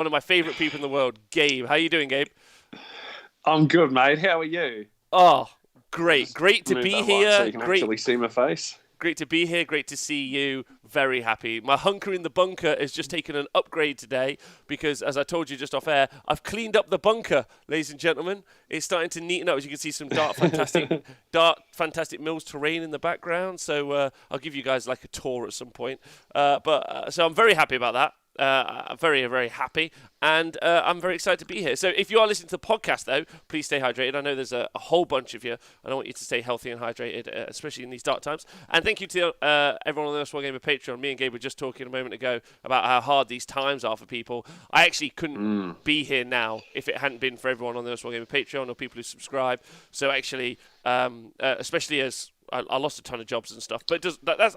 one of my favourite people in the world, Gabe. How you doing, Gabe? I'm good, mate. How are you? Oh, I'll great. just Great to move be that light so here. you can Great actually see my face. Great to be here. Great to see you. Very happy. My hunker in the bunker has just taken an upgrade today because, as I told you just off air, I've cleaned up the bunker, ladies and gentlemen. It's starting to neaten up. As you can see, some fantastic Mills terrain in the background. So I'll give you guys like a tour at some point. So I'm very happy about that. I'm very, very happy, and I'm very excited to be here. So if you are listening to the podcast, though, please stay hydrated. I know there's a whole bunch of you, and I want you to stay healthy and hydrated, especially in these dark times. And thank you to everyone on the Small Game of Patreon. Me and Gabe were just talking a moment ago about how hard these times are for people. I actually couldn't be here now if it hadn't been for everyone on the Small Game of Patreon or people who subscribe. So actually, especially as I lost a ton of jobs and stuff, but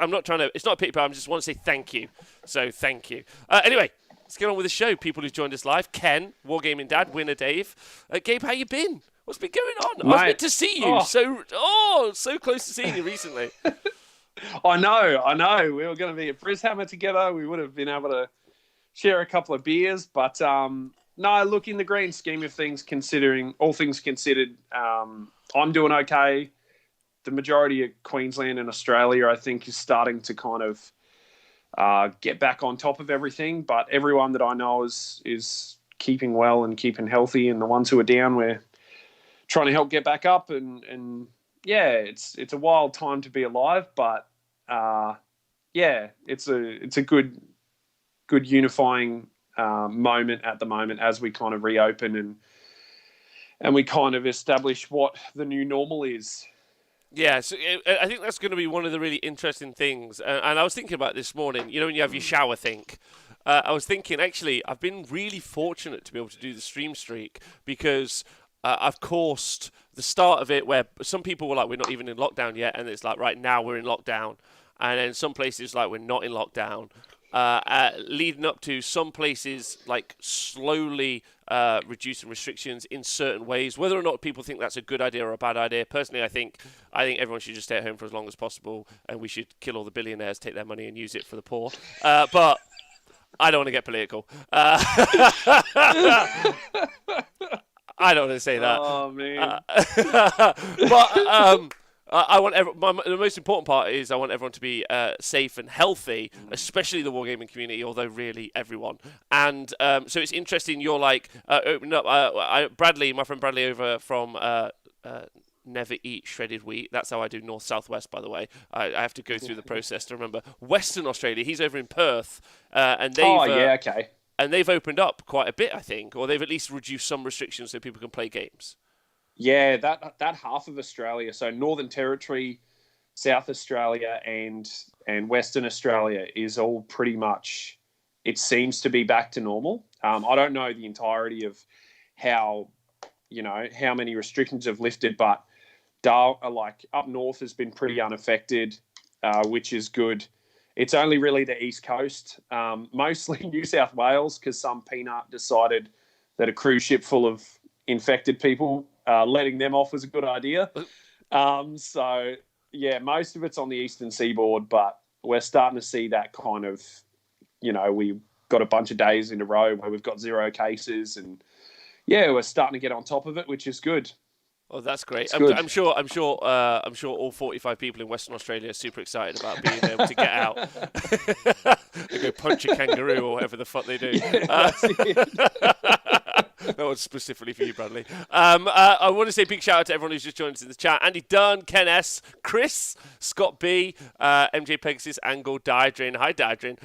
I'm not trying to. It's not a pity, but I just want to say thank you. So thank you. Anyway, let's get on with the show. People who joined us live: Ken, Wargaming Dad, Winner Dave, Gabe. How you been? What's been going on? Mate, I was meant to see you. So close to seeing you recently. I know. We were going to be at Brishammer together. We would have been able to share a couple of beers, but no. Look, in the grand scheme of things, considering all things considered, I'm doing okay. The majority of Queensland and Australia, I think, is starting to kind of get back on top of everything. But everyone that I know is keeping well and keeping healthy, and the ones who are down, we're trying to help get back up. And yeah, it's a wild time to be alive. But yeah, it's a good unifying moment at the moment as we kind of reopen and we kind of establish what the new normal is. Yeah, so I think that's going to be one of the really interesting things. And I was thinking about this morning, you know, when you have your shower think. I was thinking, actually, I've been really fortunate to be able to do the stream streak because I've coursed the start of it where some people were like, we're not even in lockdown yet. And it's like, right now we're in lockdown. And then some places like, we're not in lockdown. Leading up to some places like slowly reducing restrictions in certain ways. Whether or not people think that's a good idea or a bad idea, personally, I think everyone should just stay at home for as long as possible, and we should kill all the billionaires, take their money, and use it for the poor. But I don't want to get political. I don't want to say that. Oh man! But I want the most important part is I want everyone to be safe and healthy, especially the wargaming community, although really everyone. And so it's interesting. You're like opening up. Bradley, my friend Bradley, over from Never Eat Shredded Wheat. That's how I do North Southwest, by the way. I have to go through the process to remember. Western Australia. He's over in Perth, and they've Okay. And they've opened up quite a bit, I think, or they've at least reduced some restrictions so people can play games. Yeah, that half of Australia, so Northern Territory, South Australia, and Western Australia is all pretty much. It seems to be back to normal. I don't know the entirety of how many restrictions have lifted, but like up north has been pretty unaffected, which is good. It's only really the East Coast, mostly New South Wales, because some peanut decided that a cruise ship full of infected people, letting them off was a good idea. So, yeah, most of it's on the eastern seaboard, but we're starting to see that kind of, we got a bunch of days in a row where we've got 0 cases, and yeah, we're starting to get on top of it, which is good. Oh, that's great. Good. I'm sure all 45 people in Western Australia are super excited about being able to get out and go punch a kangaroo or whatever the fuck they do. Yeah, that's it. That was specifically for you, Bradley. I want to say a big shout out to everyone who's just joined us in the chat. Andy Dunn, Ken S, Chris, Scott B, MJ Pegasus, Angle, Diadrin. Hi, Diadrin.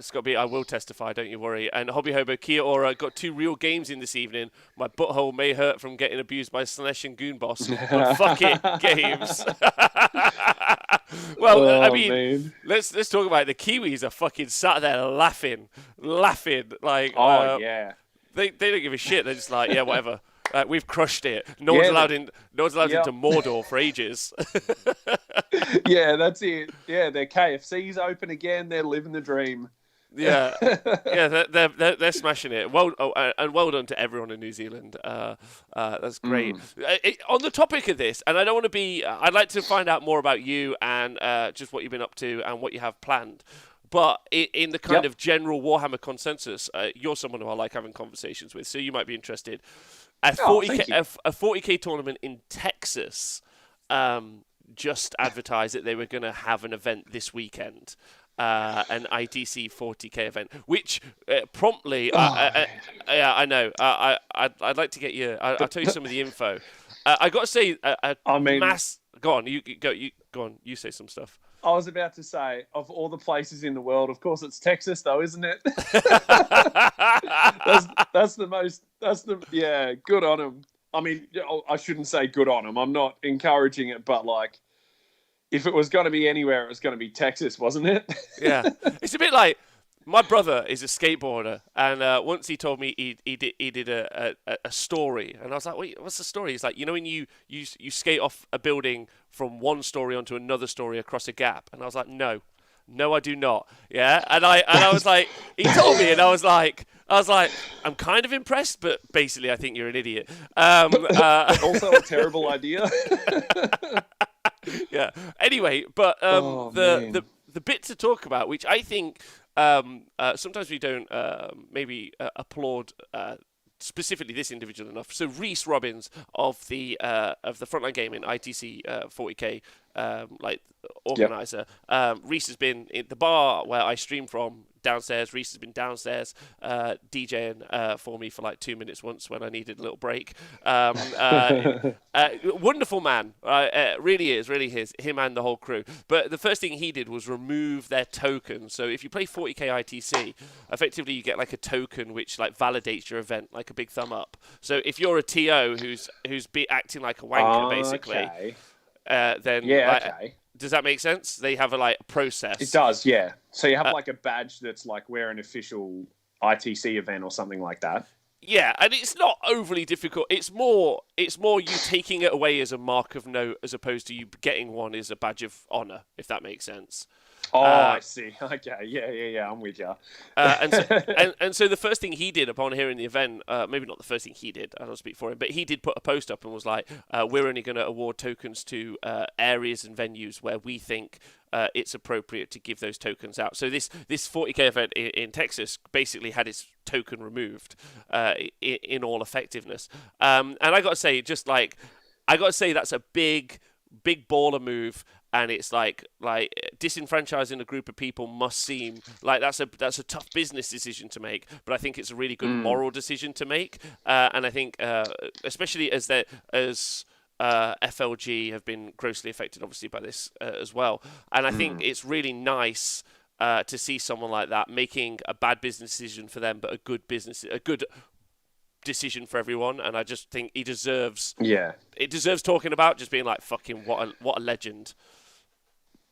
Scott B, I will testify, don't you worry. And Hobby Hobo, Kia Aura, got 2 real games in this evening. My butthole may hurt from getting abused by Slanesh and Goon Boss, but fuck it, games. Well, I mean, man. let's talk about it. The Kiwis are fucking sat there laughing. Like, yeah. They don't give a shit. They're just like, yeah, whatever. We've crushed it. No one's allowed into Mordor for ages. Yeah, that's it. Yeah, their KFC's open again. They're living the dream. Yeah, they're smashing it. Well done to everyone in New Zealand. That's great. On the topic of this, and I don't want to be. I'd like to find out more about you and just what you've been up to and what you have planned. but in the kind Yep. of general Warhammer consensus, you're someone who I like having conversations with, so you might be interested. A Oh, 40k thank you. a 40k tournament in Texas just advertised that they were going to have an event this weekend. An ITC 40k event, which promptly, Oh, yeah, I know. I'd like to get you. I'll tell you some of the info. I got to say, I mean, Go on, you go. You go on. You say some stuff. I was about to say, of all the places in the world, of course it's Texas, though, isn't it? that's the most. Yeah. Good on them. I mean, I shouldn't say good on them. I'm not encouraging it, but like, if it was going to be anywhere, it was going to be Texas, wasn't it? Yeah, it's a bit like my brother is a skateboarder, and once he told me he did a story, and I was like, wait, what's the story? He's like, you know, when you skate off a building from one story onto another story across a gap, and I was like, no. No, I do not. Yeah, and I was like, he told me, and I was like, I'm kind of impressed, but basically, I think you're an idiot. Also, a terrible idea. Yeah. Anyway, but Oh, man. the bit to talk about, which I think sometimes we don't maybe applaud specifically this individual enough. So Reese Robbins of the Frontline Gaming ITC 40k like organizer. Reese has been in the bar where I stream from downstairs. Reese has been downstairs DJing for me for like 2 minutes once when I needed a little break. Wonderful man, really is him and the whole crew. But the first thing he did was remove their token. So if you play 40k ITC, effectively you get like a token which like validates your event, like a big thumb up. So if you're a TO who's acting like a wanker, basically, Okay. then Yeah, like, okay. does that make sense? They have a process. It does, yeah. So you have like a badge that's like we're an official ITC event or something like that. Yeah, and it's not overly difficult. It's more you taking it away as a mark of note as opposed to you getting one as a badge of honor, if that makes sense. Oh, I see. Okay, yeah. I'm with you. And so the first thing he did upon hearing the event, maybe not the first thing he did, I don't speak for him, but he did put a post up and was like, we're only going to award tokens to areas and venues where we think it's appropriate to give those tokens out. So this 40k event in Texas basically had its token removed in all effectiveness. And I got to say, that's a big baller move. And it's like disenfranchising a group of people must seem like that's a tough business decision to make, but I think it's a really good moral decision to make. And I think especially as FLG have been grossly affected, obviously, by this as well. And I think it's really nice to see someone like that making a bad business decision for them, but a good decision for everyone. And I just think he deserves. Yeah. It deserves talking about, just being like, fucking what a legend.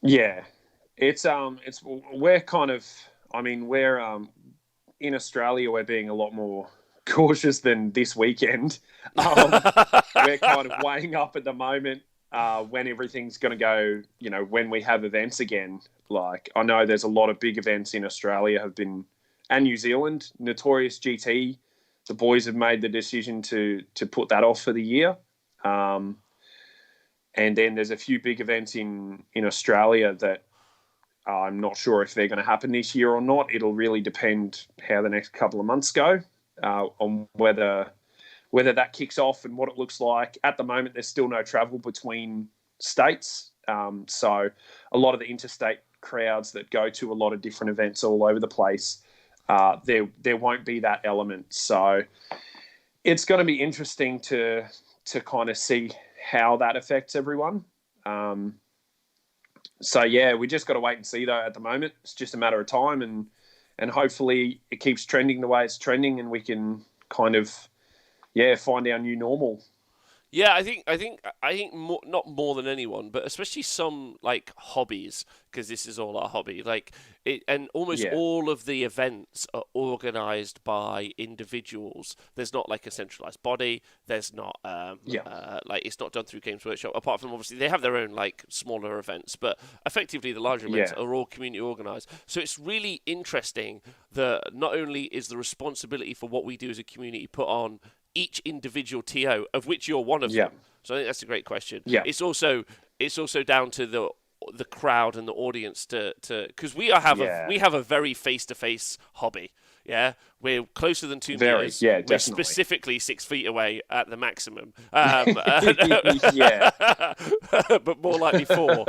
Yeah. We're kind of, I mean, we're in Australia, we're being a lot more cautious than this weekend. We're kind of weighing up at the moment when everything's going to go, when we have events again. Like, I know there's a lot of big events in Australia and New Zealand, Notorious GT. The boys have made the decision to put that off for the year. And then there's a few big events in Australia that I'm not sure if they're going to happen this year or not. It'll really depend how the next couple of months go on whether that kicks off and what it looks like. At the moment, there's still no travel between states. So a lot of the interstate crowds that go to a lot of different events all over the place, there won't be that element. So it's going to be interesting to kind of see how that affects everyone. So yeah, we just got to wait and see though. At the moment, it's just a matter of time, and hopefully it keeps trending the way it's trending, and we can kind of find our new normal. Yeah, I think more, not more than anyone, but especially some like hobbies, because this is all our hobby. Like it, and almost all of the events are organised by individuals. There's not like a centralised body. There's not like it's not done through Games Workshop. Apart from obviously they have their own like smaller events, but effectively the larger events are all community organised. So it's really interesting that not only is the responsibility for what we do as a community put on each individual TO, of which you're one of them. So I think that's a great question. Yeah. It's also down to the crowd and the audience to because we have a very face-to-face hobby. Yeah, we're closer than 2 Very, meters. yeah, We're definitely. specifically 6 feet away at the maximum. Yeah. But more likely 4.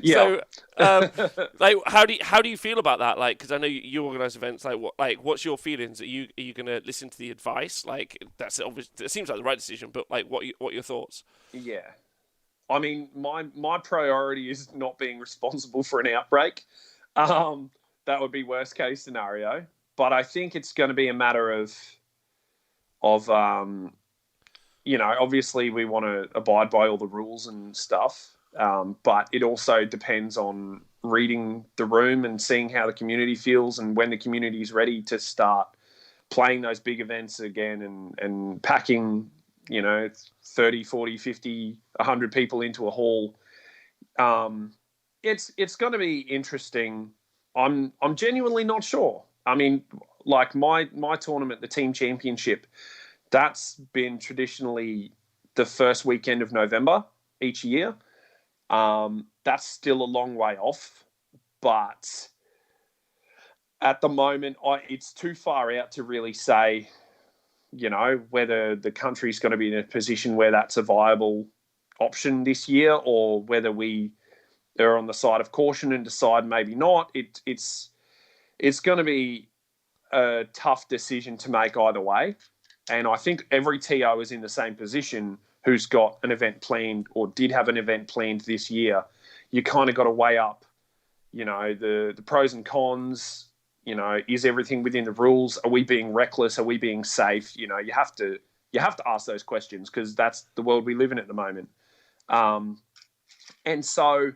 Yeah. So, like, how do you feel about that? Like, because I know you organise events. Like, what's your feelings? Are you going to listen to the advice? Like, that's obvious. It seems like the right decision. But like, what are your thoughts? Yeah. I mean, my priority is not being responsible for an outbreak. That would be worst case scenario. But I think it's going to be a matter of obviously we want to abide by all the rules and stuff. But it also depends on reading the room and seeing how the community feels and when the community is ready to start playing those big events again and packing, 30, 40, 50, 100 people into a hall. It's going to be interesting. I'm genuinely not sure. I mean, like my tournament, the team championship, that's been traditionally the first weekend of November each year. That's still a long way off, but at the moment, it's too far out to really say, whether the country's going to be in a position where that's a viable option this year or whether we are on the side of caution and decide maybe not. It's going to be a tough decision to make either way. And I think every TO is in the same position who's got an event planned or did have an event planned this year. You kind of got to weigh up, the pros and cons. Is everything within the rules? Are we being reckless? Are we being safe? You have to ask those questions because that's the world we live in at the moment. And so,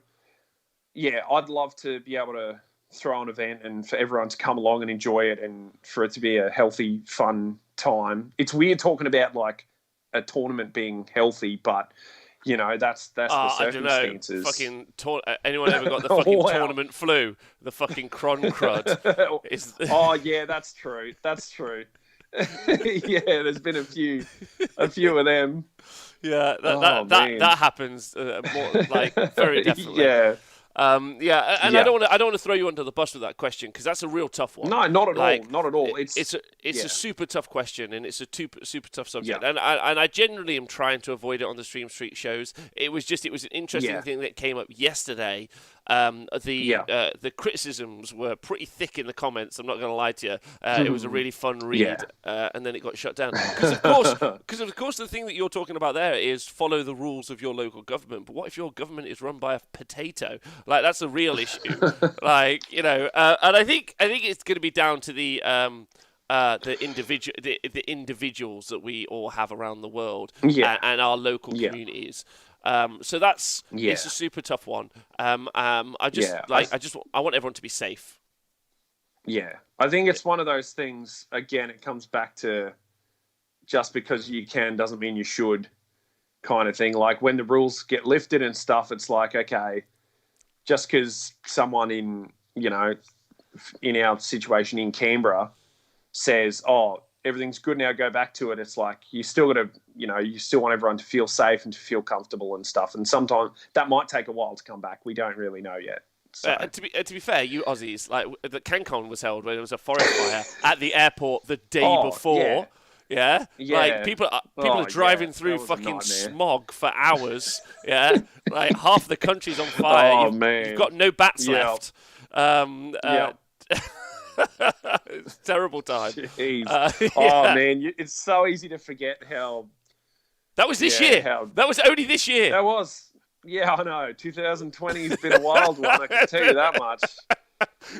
yeah, I'd love to be able to throw an event and for everyone to come along and enjoy it and for it to be a healthy, fun time. It's weird talking about like a tournament being healthy, but that's the circumstances. I don't know. Anyone ever got the fucking tournament flu? The fucking cron crud. Oh yeah, that's true. That's true. Yeah, there's been a few of them. Yeah, that happens more, like very definitely. Yeah. And I don't want to throw you under the bus with that question because that's a real tough one. No, not at all. Not at all. It's a super tough question and it's a super tough subject. Yeah. And I generally am trying to avoid it on the Stream Street shows. It was an interesting thing that came up yesterday. The criticisms were pretty thick in the comments. I'm not going to lie to you. It was a really fun read, and then it got shut down because of course the thing that you're talking about there is follow the rules of your local government. But what if your government is run by a potato? Like that's a real issue. And I think it's going to be down to the individuals that we all have around the world and our local communities. So it's a super tough one. I want everyone to be safe. Yeah, I think it's one of those things. Again, it comes back to just because you can doesn't mean you should, kind of thing. Like when the rules get lifted and stuff, it's like okay, just because someone in our situation in Canberra says, "Oh, everything's good now, go back to it." It's like you still got to, you still want everyone to feel safe and to feel comfortable and stuff. And sometimes that might take a while to come back. We don't really know yet. So. To be fair, you Aussies, like the CanCon was held where there was a forest fire at the airport the day before. Yeah. Like people are driving through fucking smog for hours. Yeah, like half the country's on fire. You've got no bats left. It's a terrible time. Oh man, it's so easy to forget how. That was this year. That was only this year. That was. Yeah, I know. 2020 has been a wild one. I can tell you that much.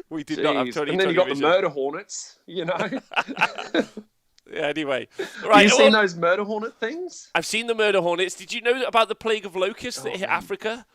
We did not have 2020 and then you got the murder hornets. Anyway, right. Have you seen those murder hornet things? I've seen the murder hornets. Did you know about the plague of locusts that hit Africa?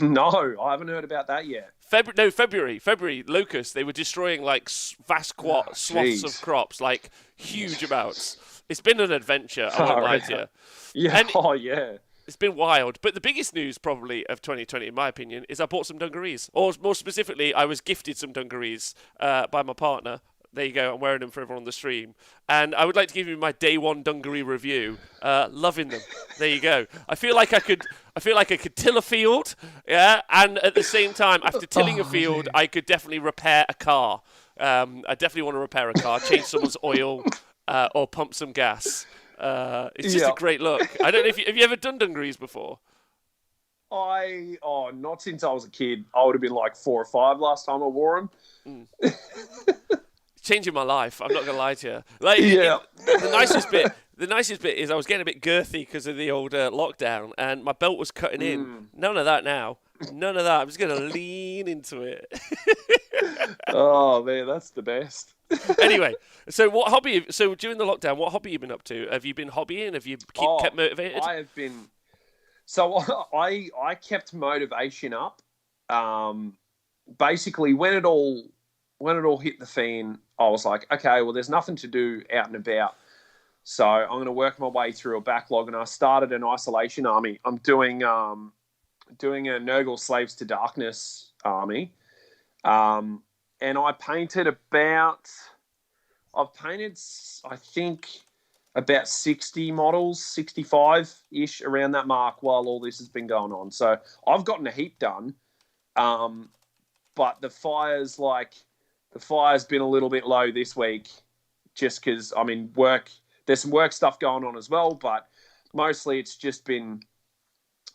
No, I haven't heard about that yet. February locusts. They were destroying like vast swaths of crops, like huge amounts. It's been an adventure. I won't lie to you. Yeah. It's been wild. But the biggest news probably of 2020, in my opinion, is I bought some dungarees. Or more specifically, I was gifted some dungarees by my partner. There you go. I'm wearing them for everyone on the stream. And I would like to give you my day one dungaree review. Loving them. There you go. I feel like I could till a field, yeah, and at the same time, after tilling a field, I could definitely repair a car. I definitely want to repair a car, change someone's oil, or pump some gas. It's just a great look. I don't know if have you ever done dungarees before? Not since I was a kid. I would have been like 4 or 5 last time I wore them. Changing my life. I'm not gonna lie to you. Like, the nicest bit is I was getting a bit girthy because of the old lockdown, and my belt was cutting in. None of that now. None of that. I'm just gonna lean into it. Oh man, that's the best. Anyway, so during the lockdown, what hobby have you been up to? Have you been hobbying? Have you kept motivated? I have been. So I kept motivation up. Basically, when it all hit the fan, I was like, okay, well, there's nothing to do out and about. So I'm going to work my way through a backlog, and I started an isolation army. I'm doing a Nurgle Slaves to Darkness army. And I've painted, I think, about 60 models, 65-ish, around that mark while all this has been going on. So I've gotten a heap done. But the fire's been a little bit low this week just because, I mean, there's some work stuff going on as well, but mostly it's just been,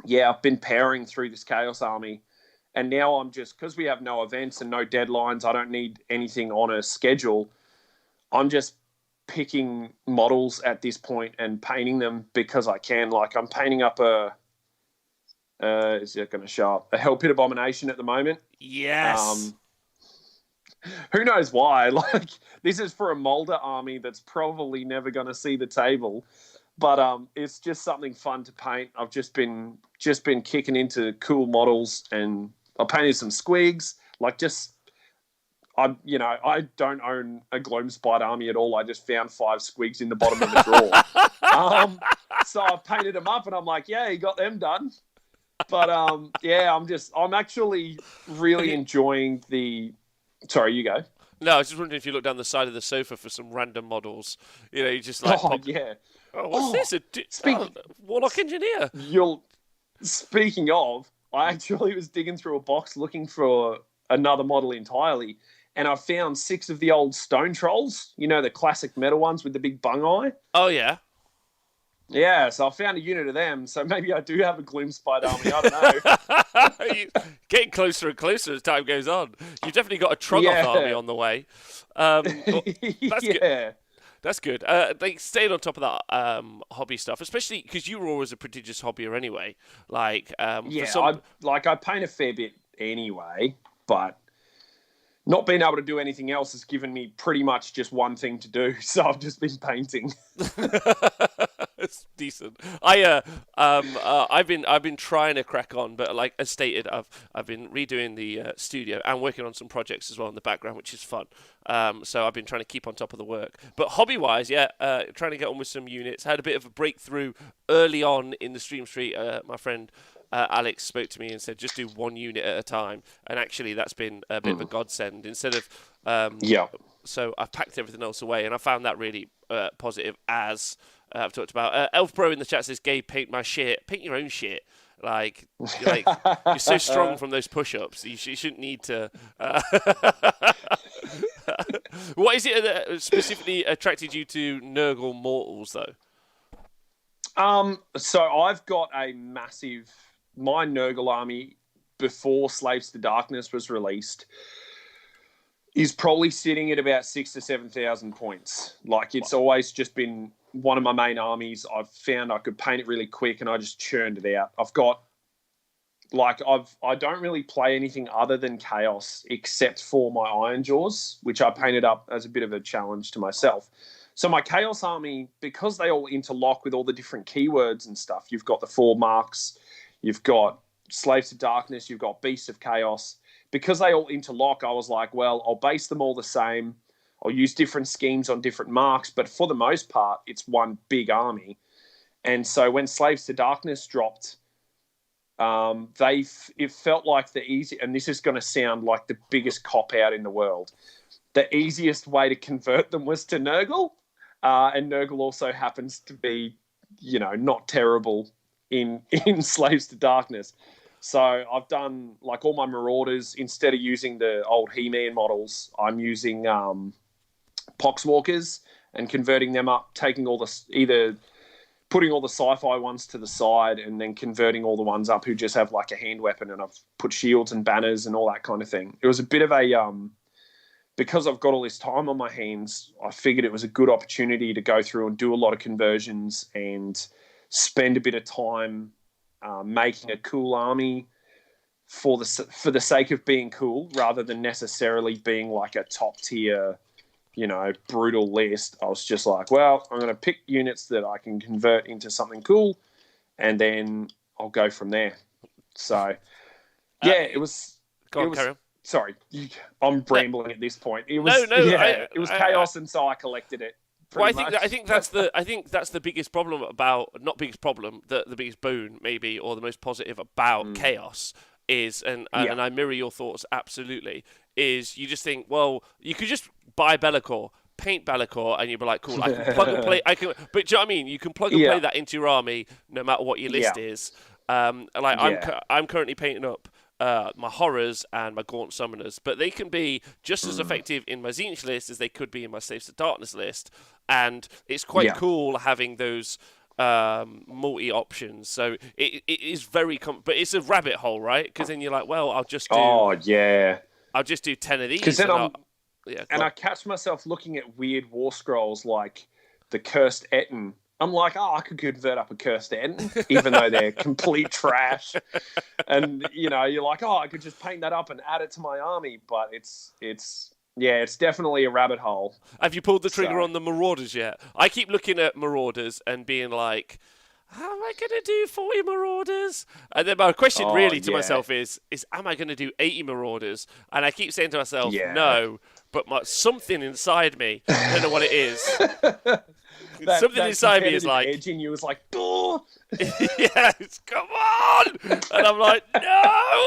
I've been powering through this Chaos Army. And now I'm just, because we have no events and no deadlines, I don't need anything on a schedule. I'm just picking models at this point and painting them because I can. Like, I'm painting up is it going to show up? A Hell Pit Abomination at the moment. Yes. Who knows why? Like, this is for a Molder army that's probably never going to see the table. But it's just something fun to paint. I've just been kicking into cool models, and I painted some squigs. I don't own a Gloom Spite army at all. I just found 5 squigs in the bottom of the drawer. So I've painted them up, and I'm like, yeah, you got them done. But I'm actually really enjoying the. Sorry, you go. No, I was just wondering if you look down the side of the sofa for some random models. You know, you just like. What's this? Warlock Engineer. Speaking of, I actually was digging through a box looking for another model entirely, and I found 6 of the old Stone Trolls. You know, the classic metal ones with the big bung eye. Oh yeah. Yeah, so I found a unit of them. So maybe I do have a Gloom Spite army. I don't know. Getting closer and closer as time goes on. You've definitely got a Troggoth army on the way. That's good. That's good. Staying on top of that hobby stuff, especially because you were always a prodigious hobbyer anyway. I paint a fair bit anyway, but not being able to do anything else has given me pretty much just one thing to do. So I've just been painting. It's decent. I've been trying to crack on, but like as stated, I've been redoing the studio and working on some projects as well in the background, which is fun. So I've been trying to keep on top of the work. But hobby-wise, trying to get on with some units. Had a bit of a breakthrough early on in the Stream Street. My friend Alex spoke to me and said, just do one unit at a time. And actually, that's been a bit of a godsend. Instead of so I've packed everything else away, and I found that really positive. As I've talked about, Elf Pro in the chat says, "Gabe, paint my shit. Paint your own shit. Like you're so strong from those push-ups. You shouldn't need to." What is it that specifically attracted you to Nurgle Mortals, though? So I've got my Nurgle army before Slaves to Darkness was released is probably sitting at about 6,000 to 7,000 points. Like, it's always just been one of my main armies. I've found I could paint it really quick, and I just churned it out. I don't really play anything other than Chaos except for my Iron Jaws, which I painted up as a bit of a challenge to myself. So my Chaos army, because they all interlock with all the different keywords and stuff, you've got the 4 marks, you've got Slaves to Darkness, you've got Beasts of Chaos. Because they all interlock, I was like, well, I'll base them all the same. I'll use different schemes on different marks, but for the most part, it's one big army. And so when Slaves to Darkness dropped, it felt like the easy, and this is going to sound like the biggest cop-out in the world, the easiest way to convert them was to Nurgle. And Nurgle also happens to be, not terrible in Slaves to Darkness. So I've done like all my Marauders, instead of using the old He-Man models, I'm using Poxwalkers and converting them up, taking either putting all the sci-fi ones to the side and then converting all the ones up who just have like a hand weapon, and I've put shields and banners and all that kind of thing. It was a bit of a because I've got all this time on my hands, I figured it was a good opportunity to go through and do a lot of conversions and spend a bit of time making a cool army for the sake of being cool, rather than necessarily being like a top tier, brutal list. I was just like, well, I'm going to pick units that I can convert into something cool, and then I'll go from there. So, yeah, it was. Carry on. Sorry, I'm rambling at this point. It was it was chaos, and so I collected it. Well, I think that's the biggest problem about, not biggest problem, the biggest boon maybe, or the most positive about chaos is, and I mirror your thoughts absolutely, is you just think, well, you could just buy Be'lakor, paint Be'lakor, and you'd be like, cool, I can plug and play. But do you know what I mean? You can plug and play that into your army, no matter what your list is. I'm currently painting up my horrors and my gaunt summoners, but they can be just as effective in my Tzeentch list as they could be in my Slaves to Darkness list, and it's quite cool having those multi options. So it is very but it's a rabbit hole, right? Because then you're like, well, I'll just do I'll just do 10 of these. Because then I catch myself looking at weird war scrolls like the Cursed Etten. I'm like, I could convert up a Cursed Etten, even though they're complete trash. And, you're like, I could just paint that up and add it to my army. But it's definitely a rabbit hole. Have you pulled the trigger on the Marauders yet? I keep looking at Marauders and being like, how am I going to do 40 Marauders? And then my question to myself is am I going to do 80 Marauders? And I keep saying to myself, no, but something inside me, I don't know what it is. Something inside me is like, edge in you was like, oh. Yes, come on, and I'm like, no.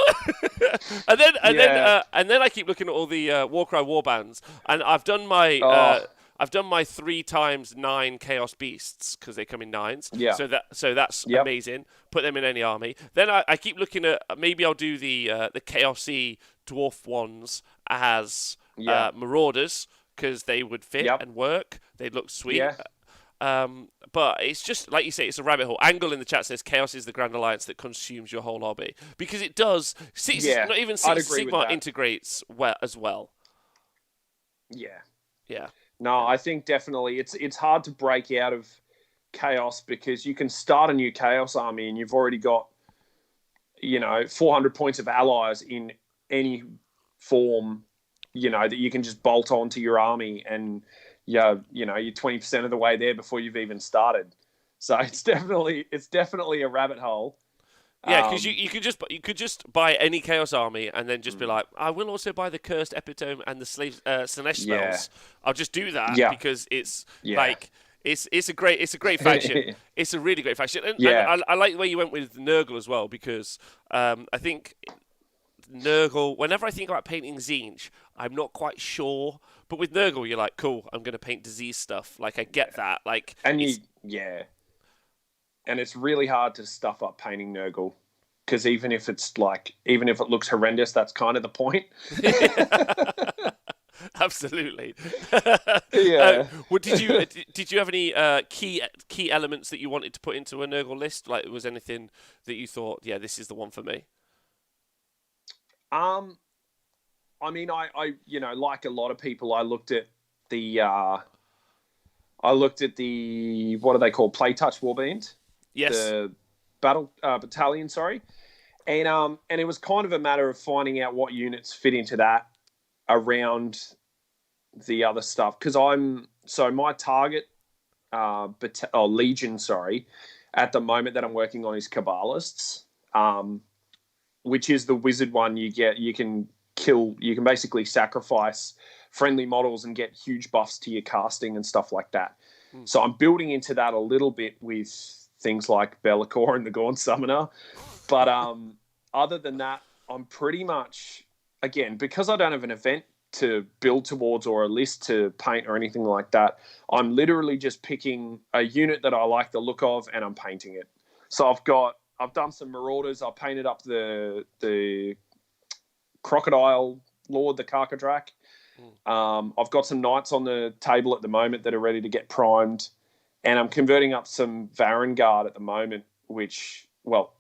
and then I keep looking at all the Warcry warbands, and I've done my 3x9 Chaos Beasts because they come in 9s. Yeah. So that's amazing. Put them in any army. Then I keep looking at, maybe I'll do the Chaosy dwarf ones as Marauders, because they would fit and work. They'd look sweet. Yeah. But it's just, like you say, it's a rabbit hole. Angle in the chat says Chaos is the Grand Alliance that consumes your whole hobby. Because it does. Not even Sigmar integrates as well. Yeah. Yeah. No, I think definitely it's hard to break out of Chaos, because you can start a new Chaos army and you've already got, 400 points of allies in any form, that you can just bolt onto your army, and you're 20% of the way there before you've even started. So it's definitely a rabbit hole. Yeah, because you could just buy any Chaos army and then just be like, I will also buy the Cursed Epitome and the Slanesh spells. I'll just do that because it's like it's a great faction. It's a really great faction, and I like the way you went with Nurgle as well, because I think Nurgle, whenever I think about painting Tzeentch, I'm not quite sure. But with Nurgle, you're like, cool, I'm going to paint disease stuff. Like, I get that. Like, and and it's really hard to stuff up painting Nurgle, because even if it looks horrendous, that's kind of the point. Absolutely. Yeah. Well, did you have any key elements that you wanted to put into a Nurgle list? Like, was anything that you thought, this is the one for me? I mean, I like a lot of people, I looked at the what do they call, Play Touch Warband? Yes. The battle battalion, sorry. And it was kind of a matter of finding out what units fit into that around the other stuff, because my target legion, at the moment that I'm working on is Kabbalists, which is the wizard one. You can basically sacrifice friendly models and get huge buffs to your casting and stuff like that. So I'm building into that a little bit with things like Be'lakor and the Gaunt Summoner. But other than that, I'm pretty much, again, because I don't have an event to build towards or a list to paint or anything like that. I'm literally just picking a unit that I like the look of and I'm painting it. So I've done some Marauders. I painted up the Crocodile Lord, the Karkadrak. I've got some Knights on the table at the moment that are ready to get primed, and I'm converting up some Varangard at the moment, which, well,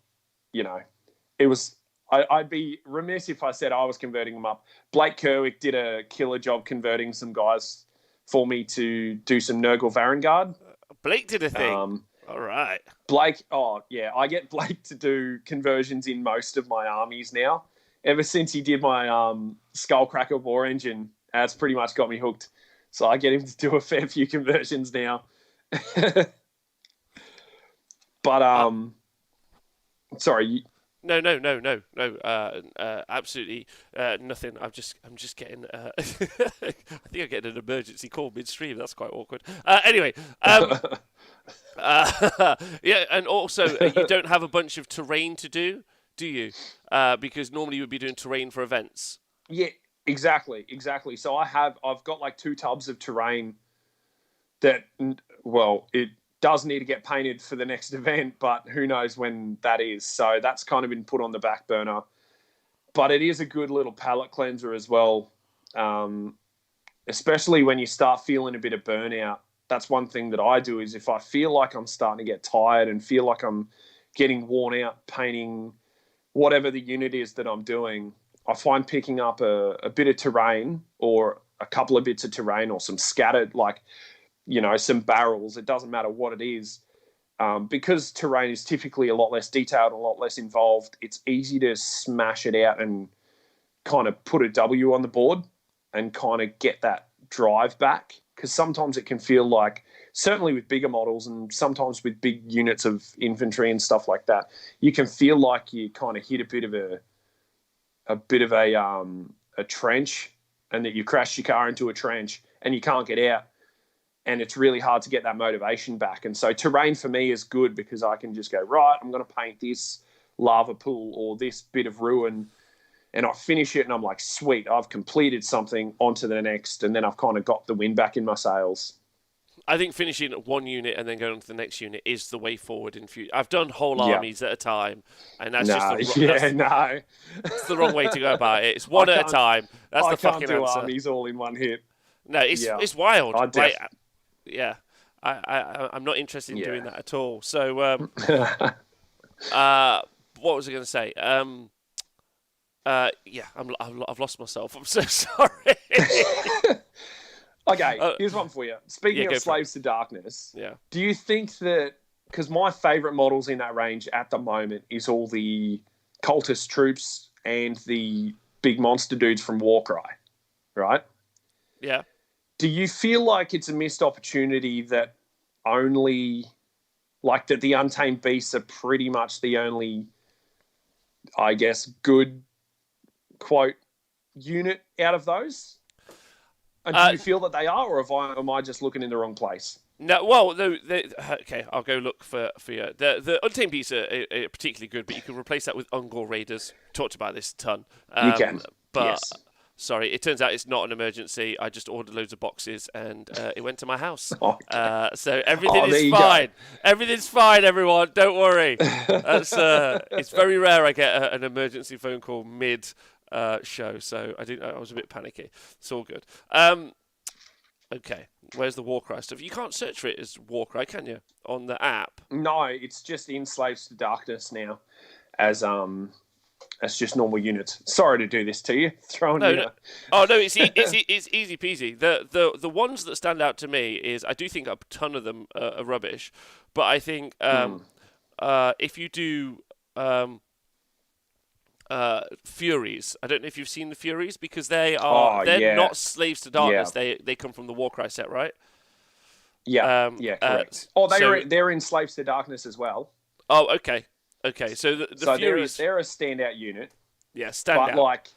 it was. I'd be remiss if I said I was converting them up. Blake Kerwick did a killer job converting some guys for me to do some Nurgle Varangard. Blake did a thing. All right. Blake, I get Blake to do conversions in most of my armies now. Ever since he did my Skullcracker War Engine, that's pretty much got me hooked. So I get him to do a fair few conversions now. But sorry. No. Absolutely nothing. I'm just getting. I think I'm getting an emergency call midstream. That's quite awkward. Anyway. Yeah, and also you don't have a bunch of terrain to do you? Because normally you would be doing terrain for events. Yeah, exactly. So I've got like 2 tubs of terrain that, well, it does need to get painted for the next event, but who knows when that is. So that's kind of been put on the back burner. But it is a good little palette cleanser as well, especially when you start feeling a bit of burnout. That's one thing that I do is if I feel like I'm starting to get tired and feel like I'm getting worn out painting whatever the unit is that I'm doing, I find picking up a bit of terrain or a couple of bits of terrain or some scattered, some barrels, it doesn't matter what it is. Because terrain is typically a lot less detailed, a lot less involved, it's easy to smash it out and kind of put a W on the board and kind of get that drive back. Because sometimes it can feel like, certainly with bigger models and sometimes with big units of infantry and stuff like that, you can feel like you kind of hit a bit of a trench, and that you crash your car into a trench and you can't get out. And it's really hard to get that motivation back. And so terrain for me is good because I can just go, right, I'm going to paint this lava pool or this bit of ruin, and I finish it and I'm like, sweet, I've completed something, on to the next, and then I've kind of got the wind back in my sails. I think finishing one unit and then going on to the next unit is the way forward in future. I've done whole armies at a time, and that's that's the wrong way to go about it. It's one at a time. That's the fucking answer. I can't do armies all in one hit. No, it's wild. Yeah, I'm not interested in doing that at all. So, what was I going to say? I've lost myself. I'm so sorry. Okay, here's one for you. Speaking of Slaves to Darkness, do you think that, because my favourite models in that range at the moment is all the cultist troops and the big monster dudes from Warcry, right? Yeah. Do you feel like it's a missed opportunity that that the Untamed Beasts are pretty much the only, I guess, good, quote, unit out of those? And do you feel that they are, or am I just looking in the wrong place? No, well, okay, I'll go look for you. The Untamed Beasts are particularly good, but you can replace that with Ungor Raiders. Talked about this a ton. You can, but yes. Sorry, it turns out it's not an emergency. I just ordered loads of boxes and it went to my house. Okay. So everything is fine. Go. Everything's fine, everyone. Don't worry. It's very rare I get an emergency phone call mid show, so I was a bit panicky. It's all good. Okay, where's the Warcry stuff? You can't search for it as Warcry, can you, on the app? No, it's just in Slaves to Darkness now, as just normal units. Sorry to do this to you. No. Oh no, it's easy peasy. The ones that stand out to me is I do think a ton of them are rubbish, but I think if you do Furies, I don't know if you've seen the Furies because they're not Slaves to Darkness. Yeah. They come from the Warcry set, right? Yeah, correct. They're in Slaves to Darkness as well. Oh, okay. Okay, so the Furies... they're a standout unit. Yeah, standout. But, like,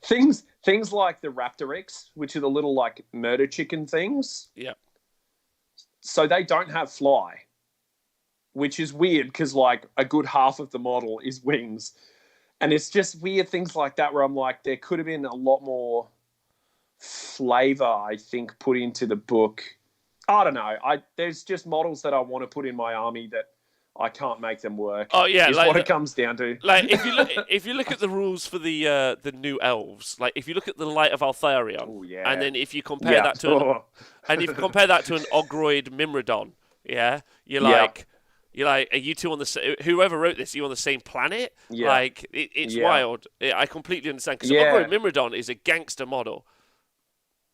things like the Raptor X, which are the little, like, murder chicken things. Yeah. So they don't have fly, which is weird because, like, a good half of the model is wings. And it's just weird things like that where I'm like, there could have been a lot more flavor, I think, put into the book. I don't know. There's just models that I want to put in my army that I can't make them work. Oh yeah, is like what it comes down to. Like if you look at the rules for the new elves, like if you look at the Light of Altharion, Ooh, yeah. and then if you compare that to and if you compare that to an Ogroid Mimrodon, yeah, you're like, are you two on the whoever wrote this? Are you on the same planet? Yeah. Like it's wild. I completely understand because Ogroid Mimrodon is a gangster model.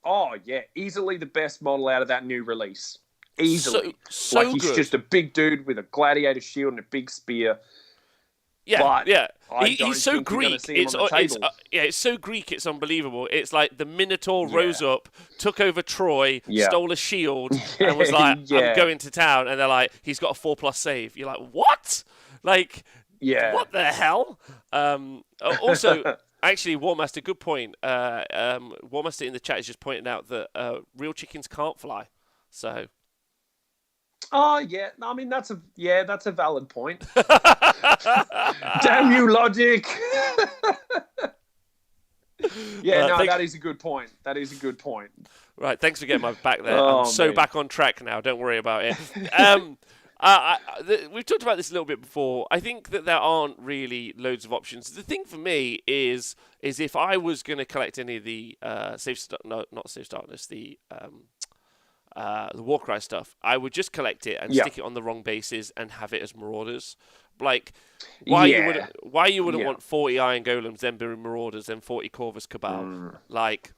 Oh yeah, easily the best model out of that new release. Easily, so like he's good. just a big dude with a gladiator shield and a big spear. Yeah, but yeah. He's so Greek. It's so Greek. It's unbelievable. It's like the Minotaur rose up, took over Troy, stole a shield, and was like, "I'm going to town." And they're like, "He's got a 4+ save." You're like, "What? Like, what the hell?" Also, actually, Warmaster, good point. Warmaster in the chat is just pointing out that real chickens can't fly. So. Oh yeah, I mean that's a valid point. Damn you, logic. That is a good point. That is a good point. Right, thanks for getting my back there. I'm back on track now. Don't worry about it. We've talked about this a little bit before. I think that there aren't really loads of options. The thing for me is if I was going to collect any of the the Warcry stuff, I would just collect it and stick it on the wrong bases and have it as Marauders. Like, why you wouldn't want 40 Iron Golems, then be Marauders, then 40 Corvus Cabal? Like,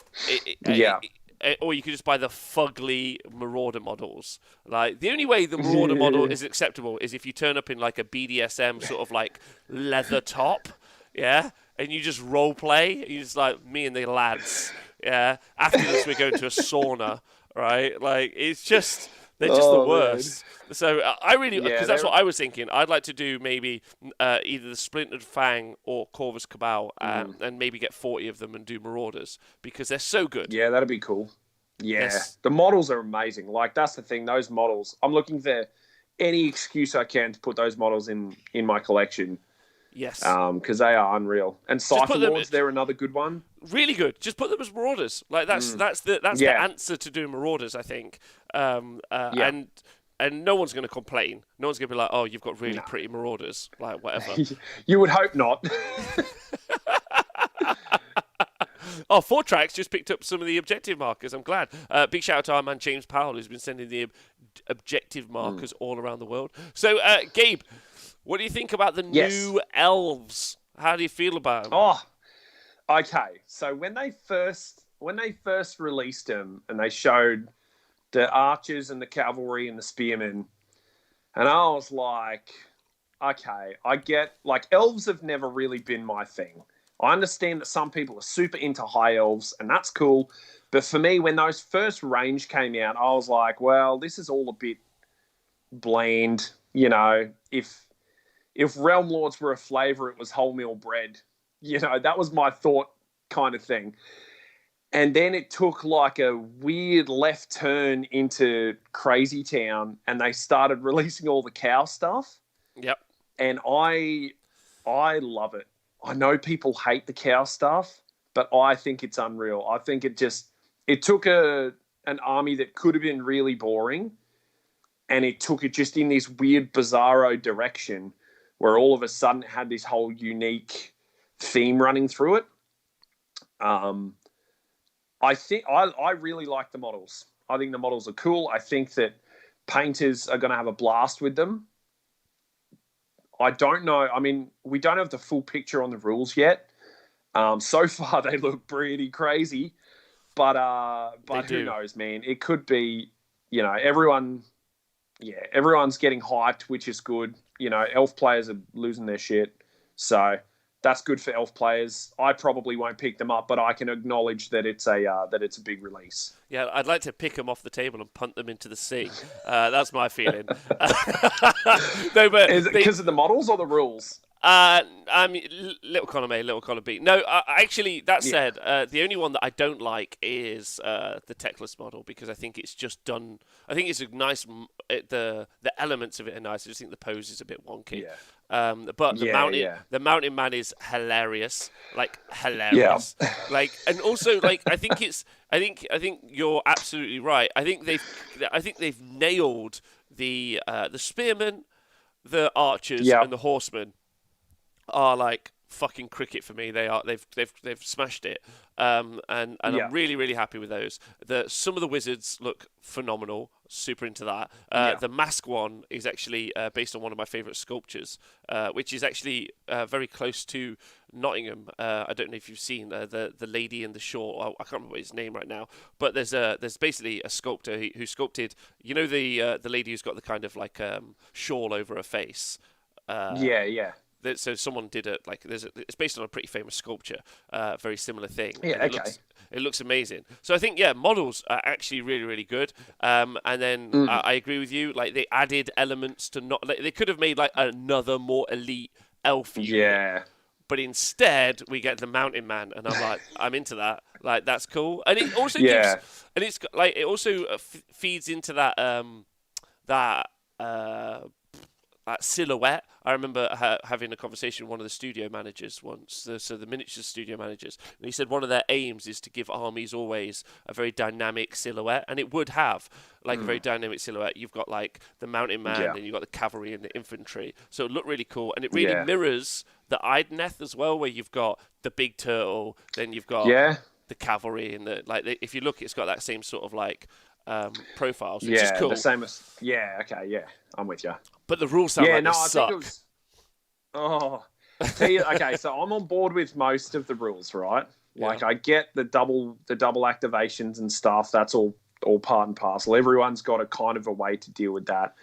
or you could just buy the fugly Marauder models. Like, the only way the Marauder model is acceptable is if you turn up in like a BDSM sort of like leather top, and you just role play. You just like me and the lads, After this, we're going to a sauna. Right, like it's just they're just the worst. Man. So I really, because that's what I was thinking. I'd like to do maybe either the Splintered Fang or Corvus Cabal, and maybe get 40 of them and do Marauders because they're so good. Yeah, that'd be cool. Yeah, the models are amazing. Like that's the thing; those models. I'm looking for any excuse I can to put those models in my collection. Yes. Because they are unreal. And Cypher Lords, they're another good one. Really good. Just put them as Marauders. Like that's the answer to doing Marauders, I think. And no one's going to complain. No one's going to be like, "Oh, you've got really pretty Marauders." Like whatever. You would hope not. Oh, 4Tracks just picked up some of the objective markers. I'm glad. Big shout out to our man James Powell, who's been sending the objective markers all around the world. So, Gabe, what do you think about the new elves? How do you feel about them? Oh, okay. So when they first released them and they showed the archers and the cavalry and the spearmen, and I was like, okay, I get, like, elves have never really been my thing. I understand that some people are super into high elves, and that's cool. But for me, when those first range came out, I was like, well, this is all a bit bland. You know, if Realm Lords were a flavor, it was wholemeal bread. You know, that was my thought kind of thing. And then it took like a weird left turn into Crazy Town, and they started releasing all the cow stuff. Yep. And I love it. I know people hate the cow stuff, but I think it's unreal. I think it took an army that could have been really boring, and it took it just in this weird bizarro direction where all of a sudden it had this whole unique theme running through it. I think I really like the models. I think the models are cool. I think that painters are going to have a blast with them. I don't know. I mean, we don't have the full picture on the rules yet. So far, they look pretty crazy. But who knows, man? It could be, you know, everyone's getting hyped, which is good. You know, elf players are losing their shit. So that's good for elf players. I probably won't pick them up, but I can acknowledge that it's a big release. Yeah, I'd like to pick them off the table and punt them into the sea. That's my feeling. No, but is it because of the models or the rules? I mean, little column A, little column B. No, actually, that Yeah. said, the only one that I don't like is the techless model because I think it's just done. I think it's a nice. The elements of it are nice. I just think the pose is a bit wonky. Yeah. But Yeah. Yeah. the mountain man is hilarious, like Yeah. hilarious. Like, and also like I think you're absolutely right. I think they've nailed the spearmen, the archers, Yeah. and the horsemen are like fucking cricket for me. They are they've smashed it. And Yeah. I'm really really happy with those. Some of the wizards look phenomenal. Super into that. Yeah. The mask one is actually based on one of my favourite sculptures, which is actually very close to Nottingham. I don't know if you've seen the lady in the shore. I can't remember his name right now, but there's basically a sculptor who sculpted. You know the lady who's got the kind of like shawl over her face. Yeah. Yeah. So someone did it like it's based on a pretty famous sculpture, very similar thing. Yeah. And Okay. it looks amazing. So I think models are actually really really good. And then I agree with you. Like they added elements to not like, they could have made like another more elite elf unit, Yeah. but instead we get the mountain man, and I'm like I'm into that. Like that's cool, and it also Yeah. like it also feeds into that. That silhouette. I remember having a conversation with one of the studio managers once, so the miniature studio managers, and he said one of their aims is to give armies always a very dynamic silhouette, and it would have like a very dynamic silhouette. You've got like the mountain man, Yeah. and you've got the cavalry and the infantry, so it looked really cool, and it really Yeah. mirrors the Idoneth as well, where you've got the big turtle, then you've got Yeah. the cavalry, and if you look, it's got that same sort of like profiles, which is Yeah. cool. The same as. Yeah. Okay. Yeah. I'm with you. But the rules sound Yeah. like No. they I suck. think it was. Oh. Tell you, okay, so I'm on board with most of the rules, right? Like I get the double activations and stuff. That's all part and parcel. Everyone's got a kind of a way to deal with that.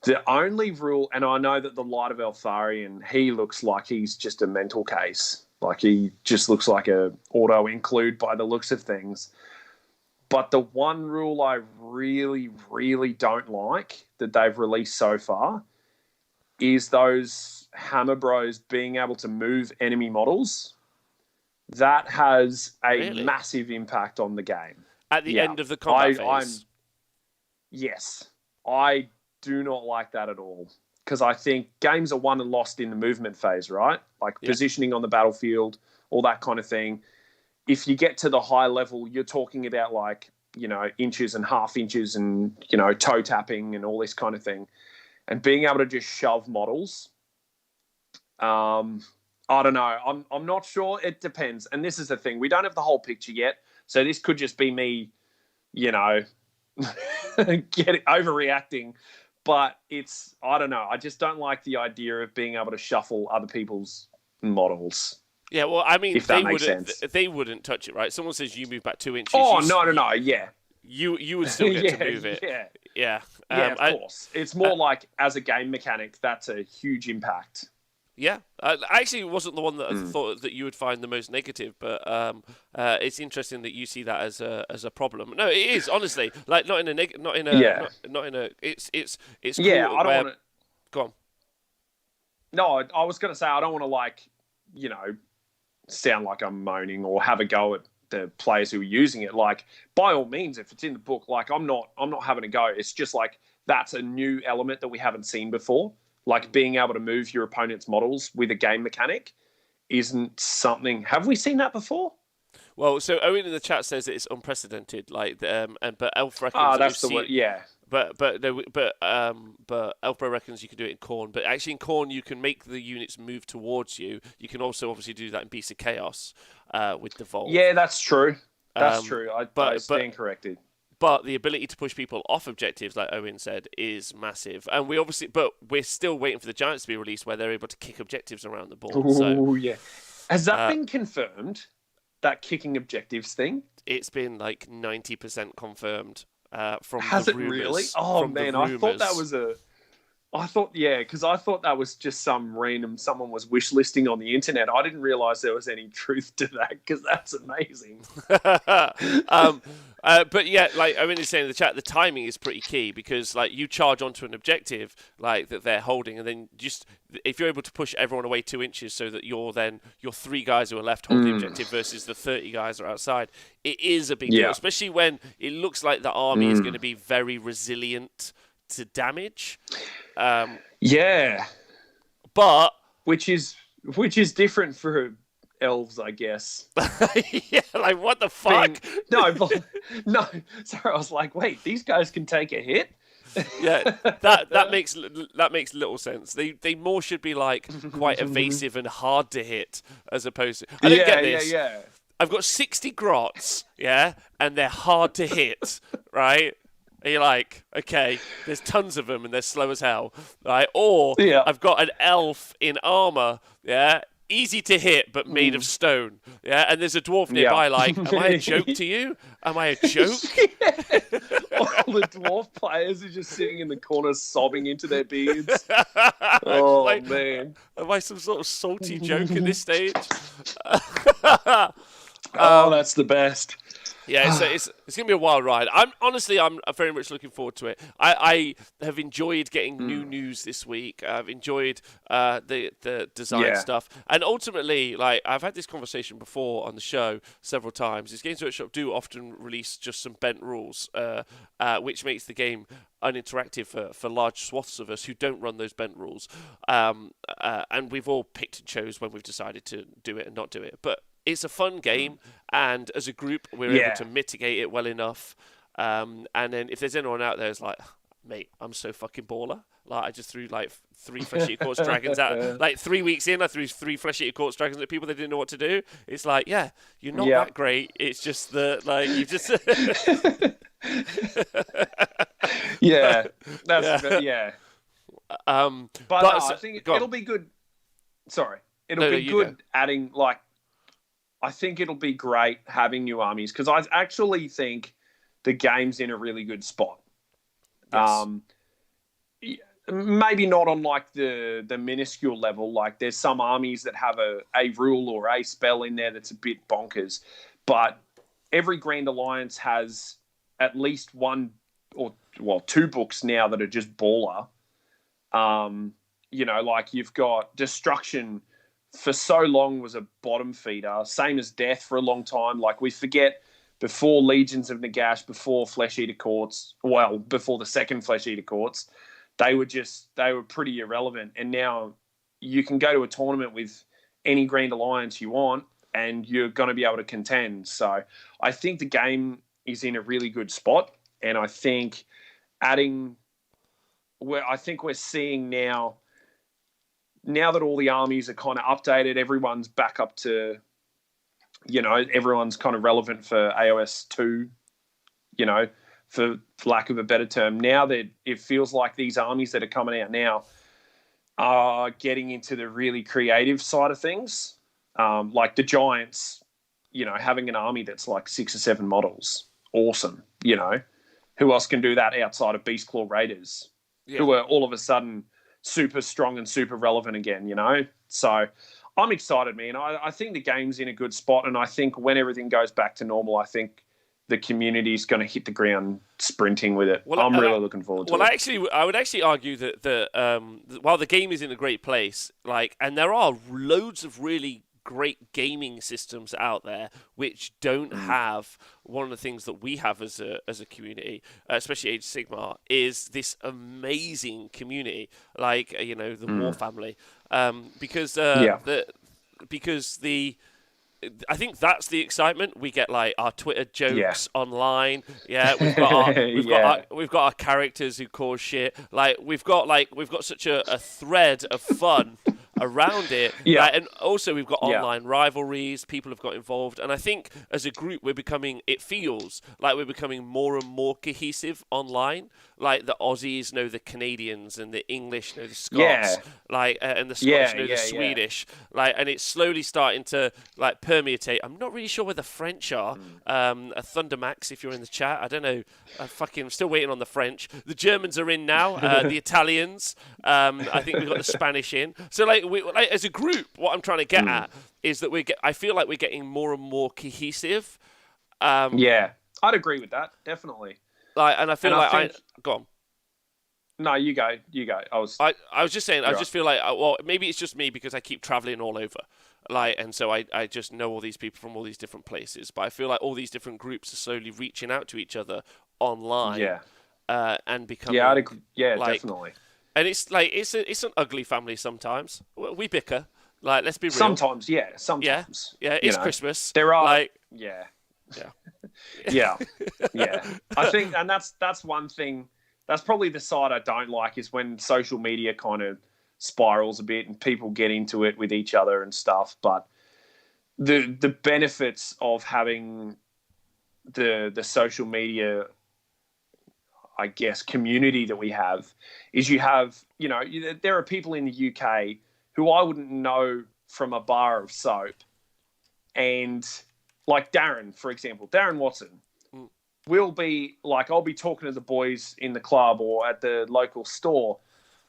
The only rule, and I know that the Light of Eltharion, he looks like he's just a mental case. Like he just looks like a auto include by the looks of things. But the one rule I really, really don't like that they've released so far is those Hammer Bros being able to move enemy models. That has a Really? massive impact on the game. At the end of the combat phase. Yes, I do not like that at all because I think games are won and lost in the movement phase, right? Like positioning on the battlefield, all that kind of thing. If you get to the high level, you're talking about like, inches and half inches and, toe tapping and all this kind of thing. And being able to just shove models, I don't know. I'm not sure. It depends. And this is the thing. We don't have the whole picture yet. So this could just be me, overreacting. But I don't know. I just don't like the idea of being able to shuffle other people's models. Yeah, well, I mean, if that makes sense. They wouldn't touch it, right? Someone says you move back 2 inches. Oh, no, yeah. You would still get to move it. Yeah. Yeah. Of course. It's more like, as a game mechanic, that's a huge impact. Yeah. I actually wasn't the one that I thought that you would find the most negative, but it's interesting that you see that as a problem. No, it is, honestly. Like, not in a... It's cool. Yeah, I don't want to... Go on. No, I was going to say, I don't want to, sound like I'm moaning or have a go at the players who are using it. Like, by all means, if it's in the book, like I'm not having a go. It's just like that's a new element that we haven't seen before. Like being able to move your opponent's models with a game mechanic isn't something. Have we seen that before? Well, so Owen in the chat says that it's unprecedented. Like, but Elf reckons that's the word. Yeah. But Elfbro reckons you can do it in Khorne. But actually in Khorne you can make the units move towards you. You can also obviously do that in Beast of Chaos with Devolve. Yeah, that's true. That's true. I stand corrected. But the ability to push people off objectives, like Owen said, is massive. And we're still waiting for the Giants to be released where they're able to kick objectives around the board. Oh, yeah. Has that been confirmed? That kicking objectives thing? It's been like 90% confirmed. From Has the it rumors, really? Oh man, I thought that was I thought, yeah, because I thought that was just someone was wish listing on the internet. I didn't realize there was any truth to that because that's amazing. But yeah, like I mean, saying in the chat, the timing is pretty key because like you charge onto an objective like that they're holding, and then just if you're able to push everyone away 2 inches so that your 3 guys who are left hold the objective versus the 30 guys are outside, it is a big deal, especially when it looks like the army is going to be very resilient to damage. But which is different for elves, I guess. Yeah, like what the fuck? No. Sorry, I was like, wait, these guys can take a hit. Yeah, that makes little sense. They more should be like quite evasive and hard to hit as opposed to. I don't get this. Yeah. I've got 60 grots, yeah, and they're hard to hit, right? And you're like, okay, there's tons of them and they're slow as hell, right? Or I've got an elf in armor, yeah, easy to hit but made of stone, yeah, and there's a dwarf nearby. Like, am I a joke to you? Am I a joke? All the dwarf players are just sitting in the corner sobbing into their beards. Oh like, man, am I some sort of salty joke at this stage? That's the best. Yeah, so it's going to be a wild ride. I'm very much looking forward to it. I have enjoyed getting new news this week. I've enjoyed the design stuff, and ultimately, like I've had this conversation before on the show several times. Is Games Workshop do often release just some bent rules, which makes the game uninteractive for large swaths of us who don't run those bent rules. And we've all picked and chose when we've decided to do it and not do it, but it's a fun game, and as a group, we're able to mitigate it well enough. And then if there's anyone out there who's like, mate, I'm so fucking baller. Like, I just threw like 3 flesh-eater quartz dragons out. Like 3 weeks in, I threw 3 flesh-eater quartz dragons at people that didn't know what to do. It's like, yeah, you're not that great. It's just that, like, you just... I think it'll be good. Sorry. It'll be good adding, like, I think it'll be great having new armies because I actually think the game's in a really good spot. Yes. Maybe not on like the minuscule level. Like there's some armies that have a rule or a spell in there that's a bit bonkers, but every Grand Alliance has at least 1 or 2 books now that are just baller. Like you've got Destruction. For so long was a bottom feeder, same as Death for a long time. Like we forget before Legions of Nagash, before Flesh Eater Courts, before the second Flesh Eater Courts, they were pretty irrelevant. And now you can go to a tournament with any Grand Alliance you want and you're going to be able to contend. So I think the game is in a really good spot. And I think we're seeing now that all the armies are kind of updated, everyone's back up to, everyone's kind of relevant for AOS 2, for lack of a better term. Now that it feels like these armies that are coming out now are getting into the really creative side of things. Like the Giants, having an army that's like 6 or 7 models. Awesome. Who else can do that outside of Beastclaw Raiders, who are all of a sudden super strong and super relevant again, So I'm excited, man. I think the game's in a good spot, and I think when everything goes back to normal, I think the community is going to hit the ground sprinting with it. I'm really looking forward to it. I would actually argue that while the game is in a great place, and there are loads of really great gaming systems out there which don't have one of the things that we have as a community, especially Age of Sigmar, is this amazing community, the War Family, because I think that's the excitement. We get like our Twitter jokes online. Yeah, we've got our characters who cause shit. We've got such a thread of fun around it. Yeah. And also we've got online rivalries, people have got involved, and I think as a group it feels like we're becoming more and more cohesive online. Like the Aussies know the Canadians and the English know the Scots, and the Scottish know the Swedish. And it's slowly starting to permeate. I'm not really sure where the French are. A Thunder Max, if you're in the chat. I don't know. I'm still waiting on the French. The Germans are in now, the Italians, I think we've got the Spanish in. So like, as a group, what I'm trying to get at is that I feel like we're getting more and more cohesive. Yeah, I'd agree with that, definitely. And I feel go on. No, you go. I was just saying, I just feel like, well, maybe it's just me because I keep traveling all over. And so I just know all these people from all these different places. But I feel like all these different groups are slowly reaching out to each other online. Yeah. And becoming. Yeah, I'd agree. Yeah, definitely. And it's like, it's an ugly family sometimes. We bicker. Like, let's be real. Sometimes, yeah. Sometimes. Yeah, it's Christmas. There are. Like, yeah. Yeah. Yeah. I think, and that's one thing. That's probably the side I don't like, is when social media kind of spirals a bit and people get into it with each other and stuff. But the benefits of having the social media, I guess, community that we have is there are people in the UK who I wouldn't know from a bar of soap. And like Darren, for example, Darren Watson, will be like, I'll be talking to the boys in the club or at the local store,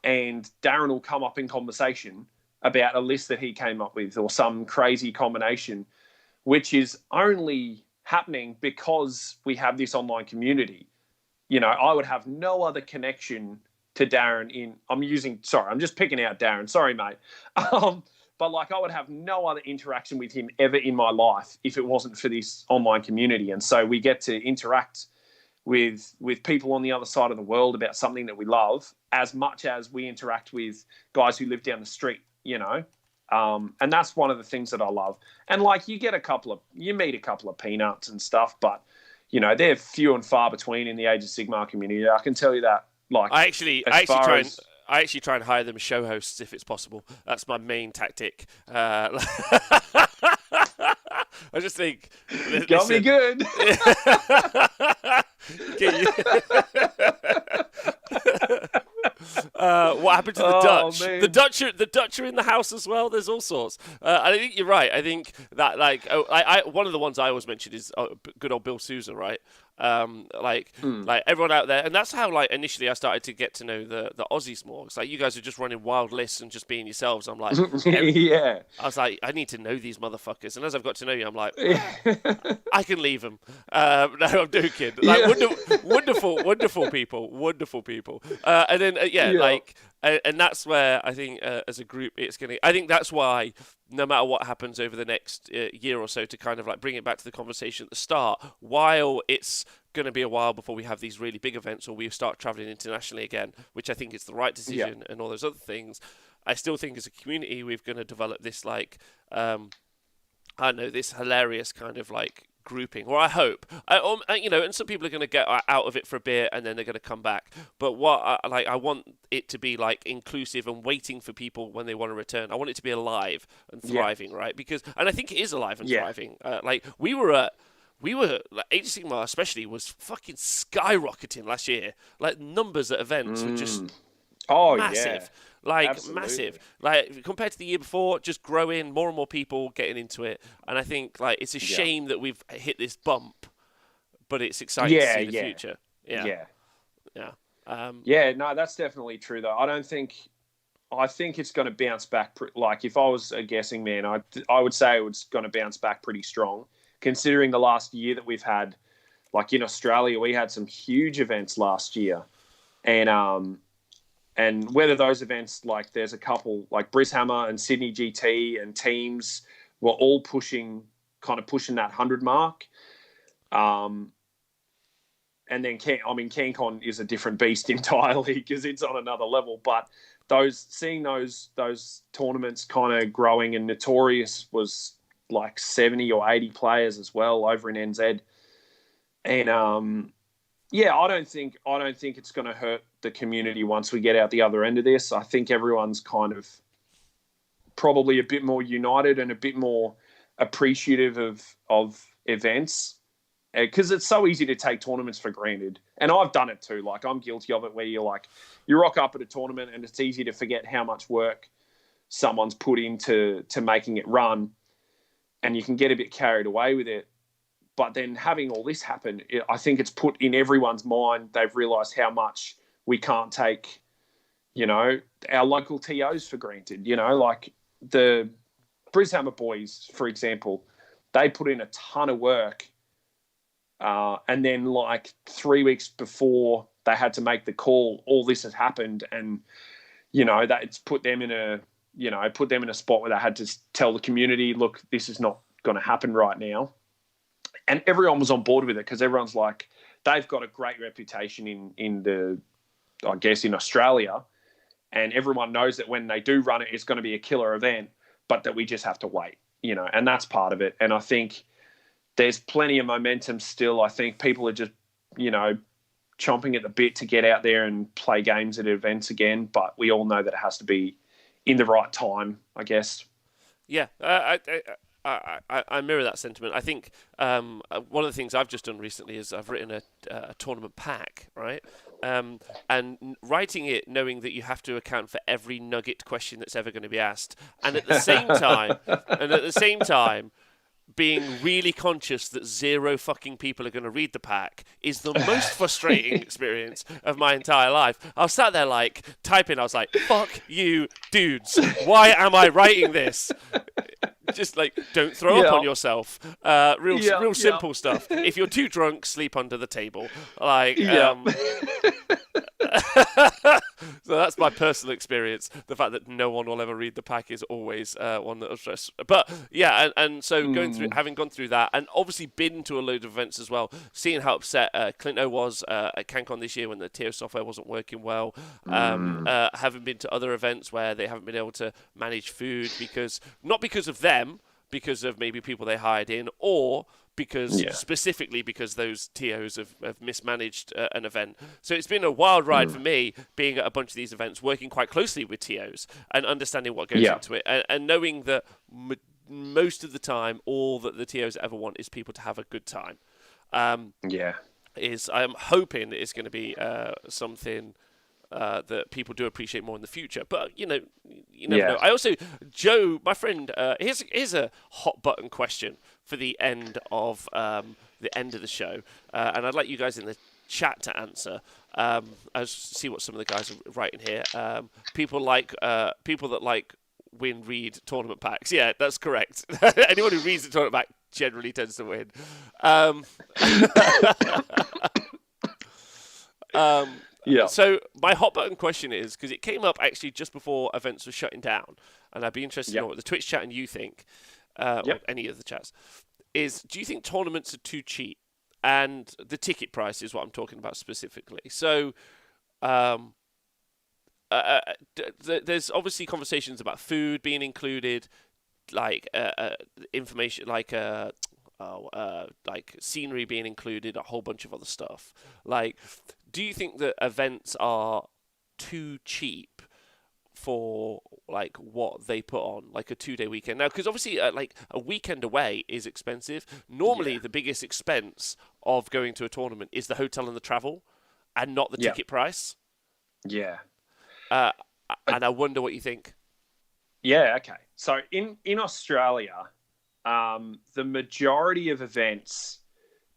and Darren will come up in conversation about a list that he came up with or some crazy combination, which is only happening because we have this online community. I would have no other connection to Darren I'm just picking out Darren. Sorry, mate. But like, I would have no other interaction with him ever in my life if it wasn't for this online community. And so we get to interact with people on the other side of the world about something that we love as much as we interact with guys who live down the street, and that's one of the things that I love. And like, you meet a couple of peanuts and stuff, but they're few and far between in the Age of Sigmar community. I can tell you that. Like, I actually try and hire them as show hosts if it's possible. That's my main tactic. I just think... Got me good. What happened to the Dutch? Man. The Dutch are in the house as well. There's all sorts. I think you're right. I think that one of the ones I always mentioned is good old Bill Sousa, right? Like everyone out there, and that's how initially I started to get to know the Aussies more. It's like, you guys are just running wild lists and just being yourselves. I'm like, yeah. I was like, I need to know these motherfuckers, and as I've got to know you, I'm like, I can leave them. No, I'm joking. Like, wonderful people. And then and that's where I think as a group it's gonna. I think that's why no matter what happens over the next year or so, to kind of like bring it back to the conversation at the start, while it's going to be a while before we have these really big events or we start traveling internationally again, which I think is the right decision and all those other things, I still think as a community we're going to develop this this hilarious kind of like grouping, or I hope, and some people are going to get out of it for a bit and then they're going to come back. But I want it to be like inclusive and waiting for people when they want to return. I want it to be alive and thriving, right? And I think it is alive and thriving. We were Age of Sigmar especially was fucking skyrocketing last year. Like, numbers at events were just massive. Absolutely. Massive. Like, compared to the year before, just growing, more and more people getting into it. And I think it's a shame that we've hit this bump, but it's exciting to see the future. No, that's definitely true though. I think it's going to bounce back. Like, if I was a guessing man, I would say it was going to bounce back pretty strong, considering the last year that we've had. Like, in Australia, we had some huge events last year, and whether those events, like, there's a couple, like Brishammer and Sydney GT and teams were all pushing that 100 mark. And then CanCon is a different beast entirely because it's on another level. But seeing those tournaments kind of growing, and Notorious was like 70 or 80 players as well over in NZ. And I don't think it's going to hurt the community once we get out the other end of this. I think everyone's kind of probably a bit more united and a bit more appreciative of events, because it's so easy to take tournaments for granted. And I've done it too. Like, I'm guilty of it, where you rock up at a tournament and it's easy to forget how much work someone's put into making it run, and you can get a bit carried away with it. But then having all this happen, I think it's put in everyone's mind. They've realised how much we can't take, our local TOs for granted. Like the Brishammer boys, for example, they put in a ton of work. And then like 3 weeks before they had to make the call, all this has happened. And, that's put them in a spot where they had to tell the community, look, this is not going to happen right now. And everyone was on board with it because everyone's like, they've got a great reputation in Australia. And everyone knows that when they do run it, it's going to be a killer event, but that we just have to wait, and that's part of it. And I think there's plenty of momentum still. I think people are just, chomping at the bit to get out there and play games at events again. But we all know that it has to be in the right time, I guess. Yeah, I mirror that sentiment. I think one of the things I've just done recently is I've written a tournament pack, right? And writing it knowing that you have to account for every nugget question that's ever going to be asked, and at the same time, being really conscious that 0 fucking people are going to read the pack is the most frustrating experience of my entire life. I was sat there like typing. I was like, "Fuck you, dudes! Why am I writing this?" Just like, don't throw up on yourself. Real simple stuff. If you're too drunk, sleep under the table. Like, so that's my personal experience. The fact that no one will ever read the pack is always one that will stress. But yeah, and so having gone through that, and obviously been to a load of events as well, seeing how upset Clinto was at CanCon this year when the TO software wasn't working well, having been to other events where they haven't been able to manage food not because of them, because of maybe people they hired in, or specifically because those TOs have mismanaged an event. So it's been a wild ride for me, being at a bunch of these events, working quite closely with TOs and understanding what goes into it, and knowing that most of the time, all that the TOs ever want is people to have a good time. I'm hoping that it's going to be something that people do appreciate more in the future. But, you never know. I also, Joe, my friend, here's a hot button question for the end of the show. And I'd like you guys in the chat to answer. I'll see what some of the guys are writing here. People that like read tournament packs. Yeah, that's correct. Anyone who reads the tournament pack generally tends to win. So my hot button question is, because it came up actually just before events were shutting down, and I'd be interested to know what the Twitch chat and you think, or any of the chats, is do you think tournaments are too cheap? And the ticket price is what I'm talking about specifically. So there's obviously conversations about food being included, like information, like scenery being included, a whole bunch of other stuff. Like, do you think that events are too cheap for like what they put on, like a 2-day weekend? Now, because obviously, like a weekend away is expensive. Normally, the biggest expense of going to a tournament is the hotel and the travel, and not the ticket price. Yeah. And I wonder what you think. Yeah. Okay. So in Australia, the majority of events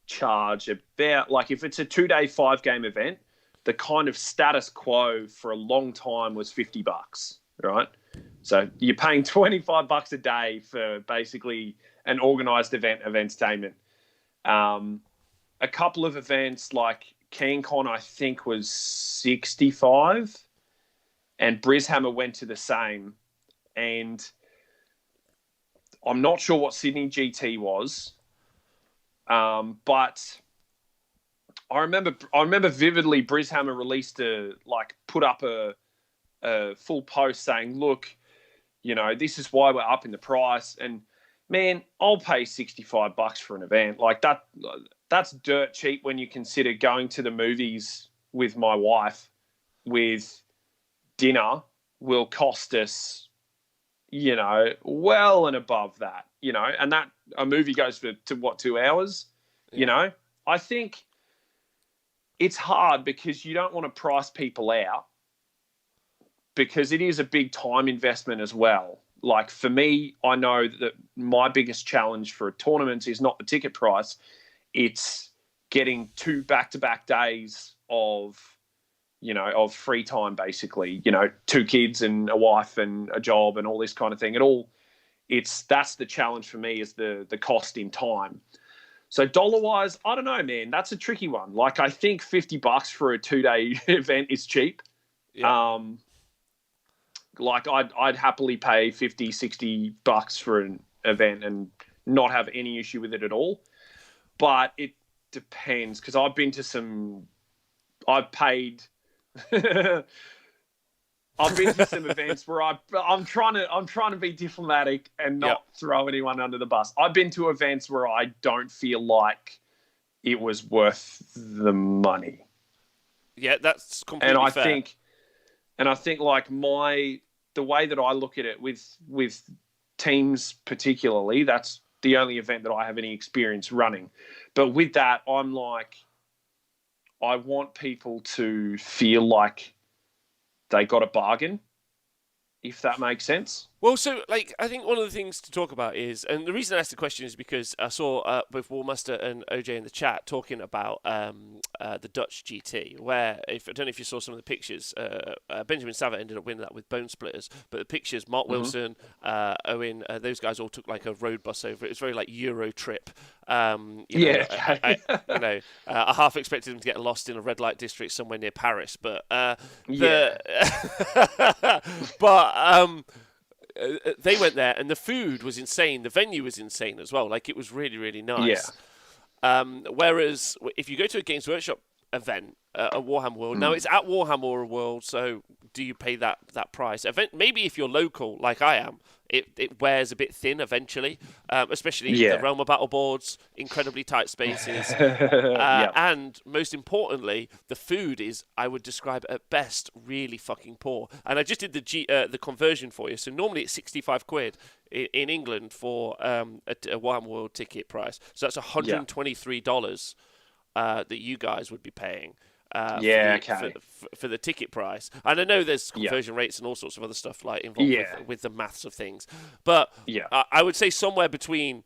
charge about, like, if it's a 2-day 5-game event, the kind of status quo for a long time was $50, right? So you're paying $25 a day for basically an organized event of entertainment. A couple of events like CanCon, I think, was 65, and Brishammer went to the same. And I'm not sure what Sydney GT was, but I remember vividly Brishammer put up a full post saying, look, this is why we're up in the price. And man, I'll pay $65 for an event like that. That's dirt cheap when you consider going to the movies with my wife with dinner will cost us, well and above that, and that a movie goes to 2 hours, I think it's hard because you don't want to price people out because it is a big time investment as well. Like for me, I know that my biggest challenge for tournaments is not the ticket price. It's getting 2 back-to-back days of of free time, basically, 2 kids and a wife and a job and all this kind of thing. That's the challenge for me, is the cost in time. So dollar wise, I don't know, man. That's a tricky one. Like, I think $50 for a 2-day event is cheap. Yeah. Like I'd happily pay $50-$60 for an event and not have any issue with it at all. But it depends, because I've been to I've paid I've been to some events where I'm trying to be diplomatic and not throw anyone under the bus. I've been to events where I don't feel like it was worth the money. Yeah, that's completely fair. I think like the way that I look at it with teams particularly, that's the only event that I have any experience running. But with that, I'm like, I want people to feel like they got a bargain, if that makes sense. Well, so I think one of the things to talk about is, and the reason I asked the question is because I saw both Wallmaster and OJ in the chat talking about the Dutch GT, where I don't know if you saw some of the pictures. Benjamin Savert ended up winning that with Bone Splitters, but the pictures, Mark Wilson, Owen, those guys all took like a road bus over. It was very like Euro trip. I half expected them to get lost in a red light district somewhere near Paris, but they went there, and the food was insane. The venue was insane as well. Like, it was really, really nice. Yeah. Whereas if you go to a Games Workshop event at Warhammer World, now it's at Warhammer World, so do you pay that price? Maybe if you're local, like I am, it wears a bit thin eventually, especially the Realm of Battle boards, incredibly tight spaces. And most importantly, the food is, I would describe at best, really fucking poor. And I just did the conversion for you. So normally it's 65 quid in England for a Warhammer World ticket price. So that's $123 that you guys would be paying. For the ticket price. And I know there's conversion rates and all sorts of other stuff like involved with the maths of things, but I would say somewhere between,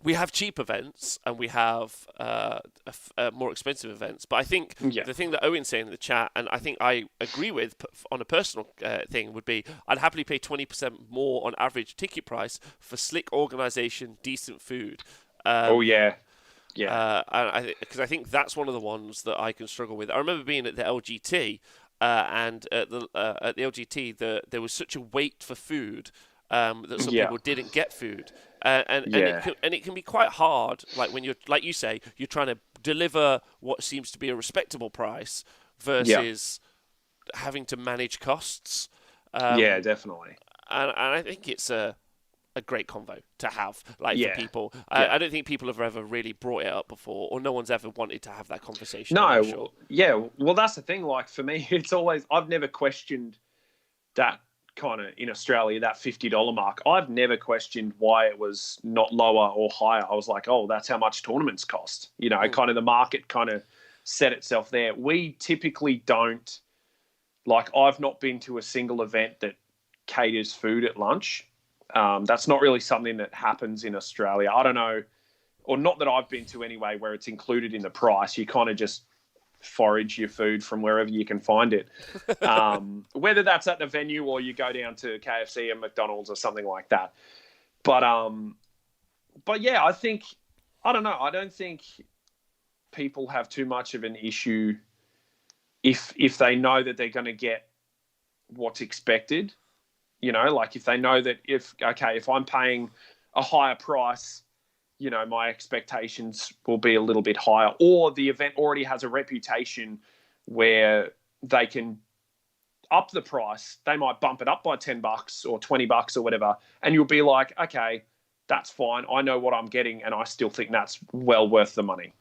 we have cheap events and we have more expensive events. But I think the thing that Owen's saying in the chat, and I think I agree with on a personal thing, would be I'd happily pay 20% more on average ticket price for slick organisation, decent food. Because I think that's one of the ones that I can struggle with. I remember being at the LGT, and at the LGT, there was such a wait for food that some people didn't get food, and it can be quite hard. Like when you're, like you say, you're trying to deliver what seems to be a respectable price versus having to manage costs. Definitely. And I think it's a great convo to have, for people. I don't think people have ever really brought it up before, or no one's ever wanted to have that conversation. No, sure. Well, that's the thing. Like, for me, it's always, I've never questioned that kind of, in Australia, that $50 mark. I've never questioned why it was not lower or higher. I was like, oh, that's how much tournaments cost. Kind of the market kind of set itself there. We typically don't, like, I've not been to a single event that caters food at lunch. That's not really something that happens in Australia. I don't know, or not that I've been to anyway, where it's included in the price. You kind of just forage your food from wherever you can find it. Whether that's at the venue or you go down to KFC and McDonald's or something like that. But yeah, I don't know. I don't think people have too much of an issue if they know that they're going to get what's expected. Like if they know that if I'm paying a higher price, my expectations will be a little bit higher, or the event already has a reputation where they can up the price. They might bump it up by $10 or $20 or whatever. And you'll be like, okay, that's fine. I know what I'm getting, and I still think that's well worth the money,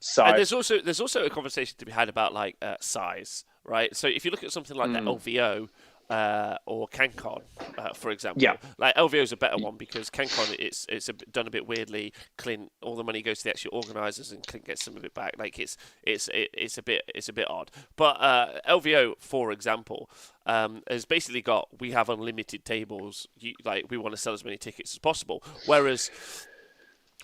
So, and there's also a conversation to be had about size, right? So if you look at something like the LVO, or CanCon, for example. Like LVO is a better one because CanCon it's done a bit weirdly. Clint, all the money goes to the actual organisers, and Clint gets some of it back. Like it's a bit odd. But LVO, for example, has basically got, we have unlimited tables. We want to sell as many tickets as possible. Whereas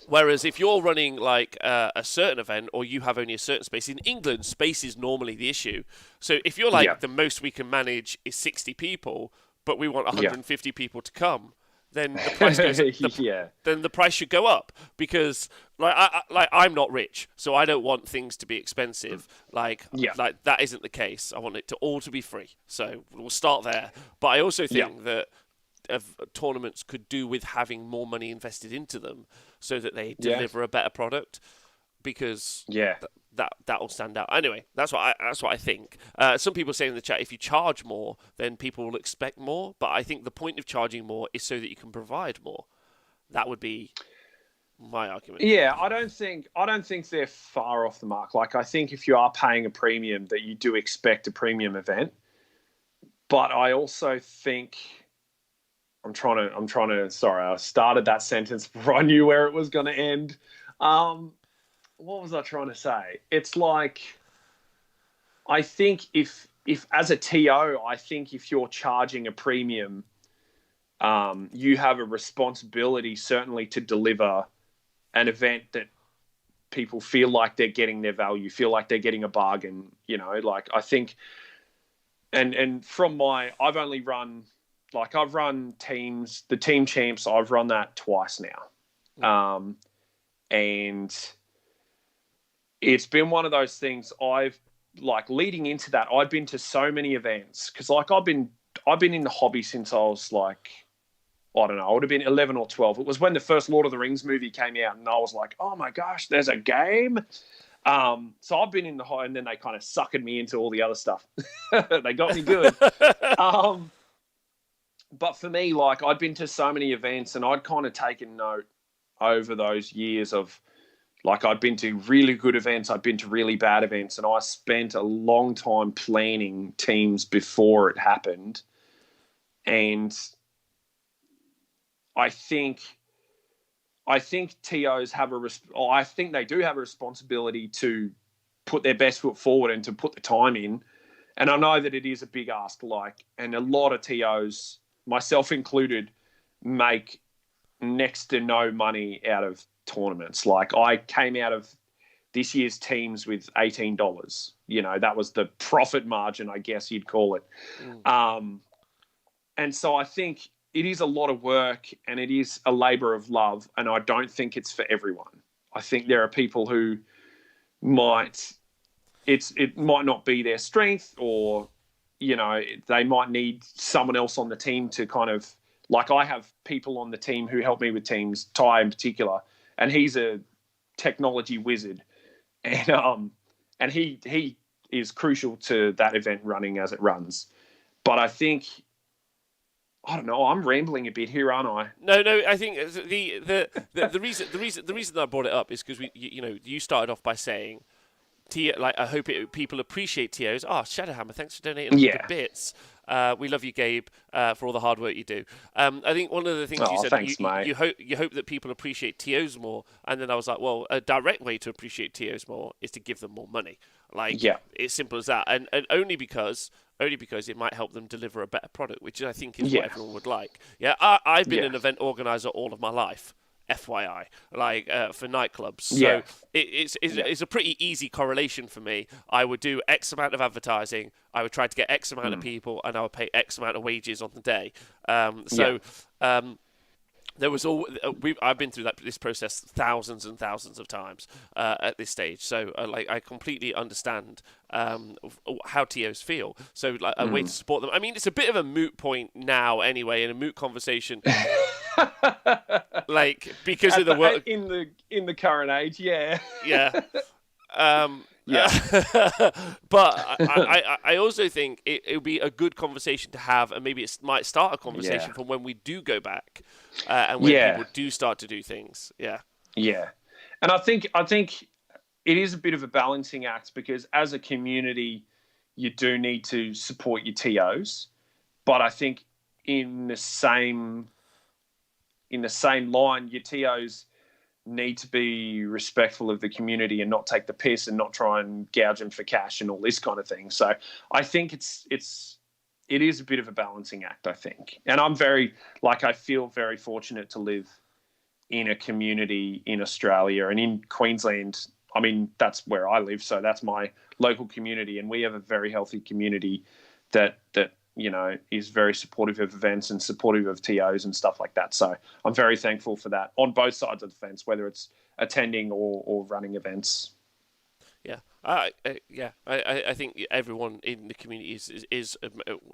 Whereas if you're running like a certain event or you have only a certain space, in England, space is normally the issue. So if you're Yeah. like the most we can manage is 60 people, but we want Yeah. 150 people to come, then the price goes. Yeah. Then the price should go up because I'm not rich, so I don't want things to be expensive. Yeah. Like that isn't the case. I want it to all to be free. So we'll start there. But I also think that tournaments could do with having more money invested into them so that they deliver a better product, because that will stand out. Anyway, that's what I think. Some people say in the chat, if you charge more, then people will expect more. But I think the point of charging more is so that you can provide more. That would be my argument. Yeah, I don't think they're far off the mark. Like, I think if you are paying a premium, that you do expect a premium event. But I also think I'm trying to. Sorry, I started that sentence before I knew where it was going to end. What was I trying to say? It's like, I think if as a TO, I think if you're charging a premium, you have a responsibility certainly to deliver an event that people feel like they're getting their value, feel like they're getting a bargain. You know, like, I think, and from I've only run. Like, I've run teams, the team champs, I've run that twice now. And it's been one of those things leading into that, I'd been to so many events because, like, I've been in the hobby since I was like, I don't know, I would have been 11 or 12. It was when the first Lord of the Rings movie came out and I was like, oh my gosh, there's a game. So I've been in the hobby, and then they kind of suckered me into all the other stuff. They got me good. But for me, like, I'd been to so many events and I'd kind of taken note over those years of, like, I'd been to really good events, I'd been to really bad events, and I spent a long time planning teams before it happened. And I think TOs have I think they do have a responsibility to put their best foot forward and to put the time in. And I know that it is a big ask, like, and a lot of TOs, myself included, make next to no money out of tournaments. Like, I came out of this year's teams with $18. You know, that was the profit margin, I guess you'd call it. And so I think it is a lot of work and it is a labor of love. And I don't think it's for everyone. I think there are people who it might not be their strength, or, you know, they might need someone else on the team to kind of, like, I have people on the team who help me with teams, Ty in particular, and he's a technology wizard, and he is crucial to that event running as it runs. But I think, I don't know, I'm rambling a bit here, aren't I? No, I think the reason that I brought it up is because you started off by saying, I hope people appreciate TOs. Oh, Shadowhammer, thanks for donating 100 bits. We love you, Gabe, for all the hard work you do. I think one of the things you said, thanks, mate. you hope that people appreciate TOs more, and then I was like, well, a direct way to appreciate TOs more is to give them more money. Like, it's simple as that, and only because it might help them deliver a better product, which I think is what everyone would like. Yeah, I've been an event organizer all of my life. FYI, like for nightclubs. So it's a pretty easy correlation for me. I would do X amount of advertising, I would try to get X amount of people, and I would pay X amount of wages on the day. There was I've been through this process thousands and thousands of times at this stage. So I completely understand how TOs feel. So like a way to support them. I mean, it's a bit of a moot point now anyway, in a moot conversation. Like, because of the work in the current age, yeah. But I also think it would be a good conversation to have, and maybe it might start a conversation for when we do go back and when people do start to do things. Yeah. And I think it is a bit of a balancing act, because as a community, you do need to support your TOs, but I think in the same line, your TOs need to be respectful of the community and not take the piss and not try and gouge them for cash and all this kind of thing. So I think it is a bit of a balancing act, I think. And I feel very fortunate to live in a community in Australia and in Queensland. I mean, that's where I live, so that's my local community, and we have a very healthy community that is very supportive of events and supportive of TOs and stuff like that. So I'm very thankful for that on both sides of the fence, whether it's attending or running events. Yeah, I think everyone in the community is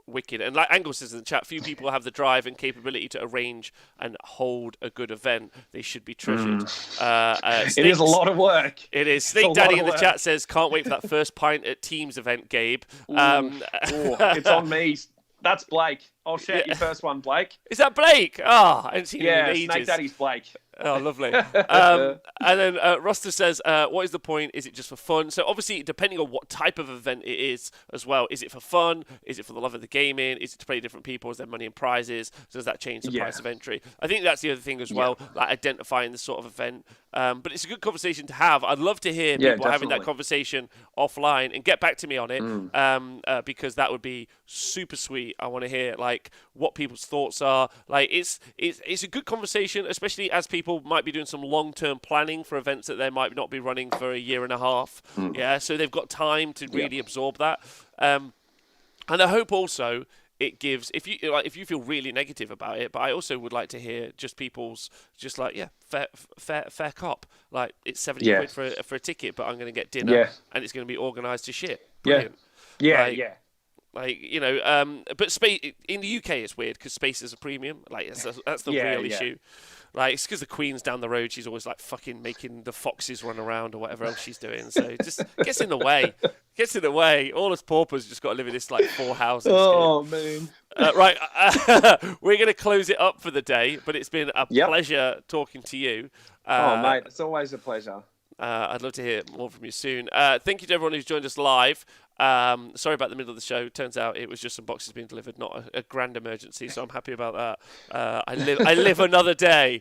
wicked. And like Angle says in the chat, few people have the drive and capability to arrange and hold a good event. They should be treasured. It is a lot of work. It is. Snake Daddy in the chat says, can't wait for that first pint at Teams event, Gabe. It's on me. That's Blake. I'll shout your first one, Blake. Is that Blake? Oh, I haven't seen him in ages. Snake Daddy's Blake. Oh, lovely. And then Roster says, what is the point? Is it just for fun? So obviously, depending on what type of event it is as well, is it for fun? Is it for the love of the gaming? Is it to play different people? Is there money and prizes? Does that change the price of entry? I think that's the other thing as well, like identifying the sort of event. But it's a good conversation to have. I'd love to hear people having that conversation offline and get back to me on it because that would be super sweet. I want to hear like what people's thoughts are. Like it's a good conversation, especially as people might be doing some long-term planning for events that they might not be running for a year and a half. Yeah, so they've got time to really absorb that. And I hope also it gives, if you feel really negative about it, but I also would like to hear just people's fair cop. Like it's 70 quid for a ticket, but I'm going to get dinner and it's going to be organised to shit. Brilliant. But space in the UK it's weird because space is a premium. Like that's the real issue. Like it's because the Queen's down the road. She's always like fucking making the foxes run around or whatever else she's doing. So it just gets in the way. All us paupers just got to live in this like 4 houses. Oh man. Right, we're going to close it up for the day. But it's been a pleasure talking to you. Mate, it's always a pleasure. I'd love to hear more from you soon. Thank you to everyone who's joined us live. Sorry about the middle of the show. Turns out it was just some boxes being delivered, not a grand emergency. So I'm happy about that. I live another day.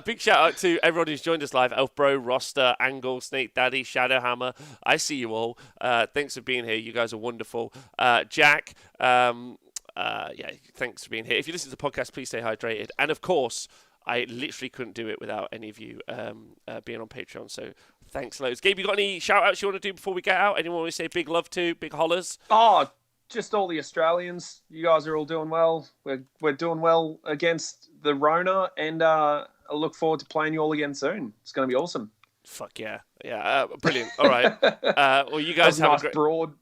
Big shout out to everyone who's joined us live: Elf Bro, Roster, Angle, Snake Daddy, Shadowhammer. I see you all. Thanks for being here. You guys are wonderful. Jack. Thanks for being here. If you listen to the podcast, please stay hydrated. And of course, I literally couldn't do it without any of you being on Patreon. So thanks loads. Gabe, you got any shout-outs you want to do before we get out? Anyone want to say big love to, big hollers? Oh, just all the Australians. You guys are all doing well. We're doing well against the Rona, and I look forward to playing you all again soon. It's going to be awesome. Fuck yeah. Yeah, brilliant. All right. Well, you guys have nice a great... broad...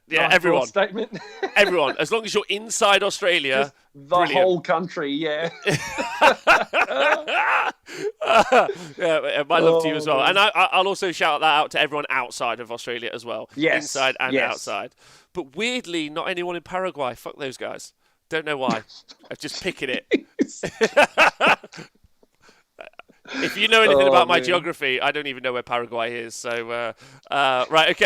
Yeah, nice everyone. Broad statement. Everyone. As long as you're inside Australia... Just the whole country, yeah. My love to you as well. And I'll also shout that out to everyone outside of Australia as well. Yes. Inside and outside. But weirdly, not anyone in Paraguay. Fuck those guys. Don't know why. I'm just picking it. If you know anything about my geography, I don't even know where Paraguay is. So, right, okay.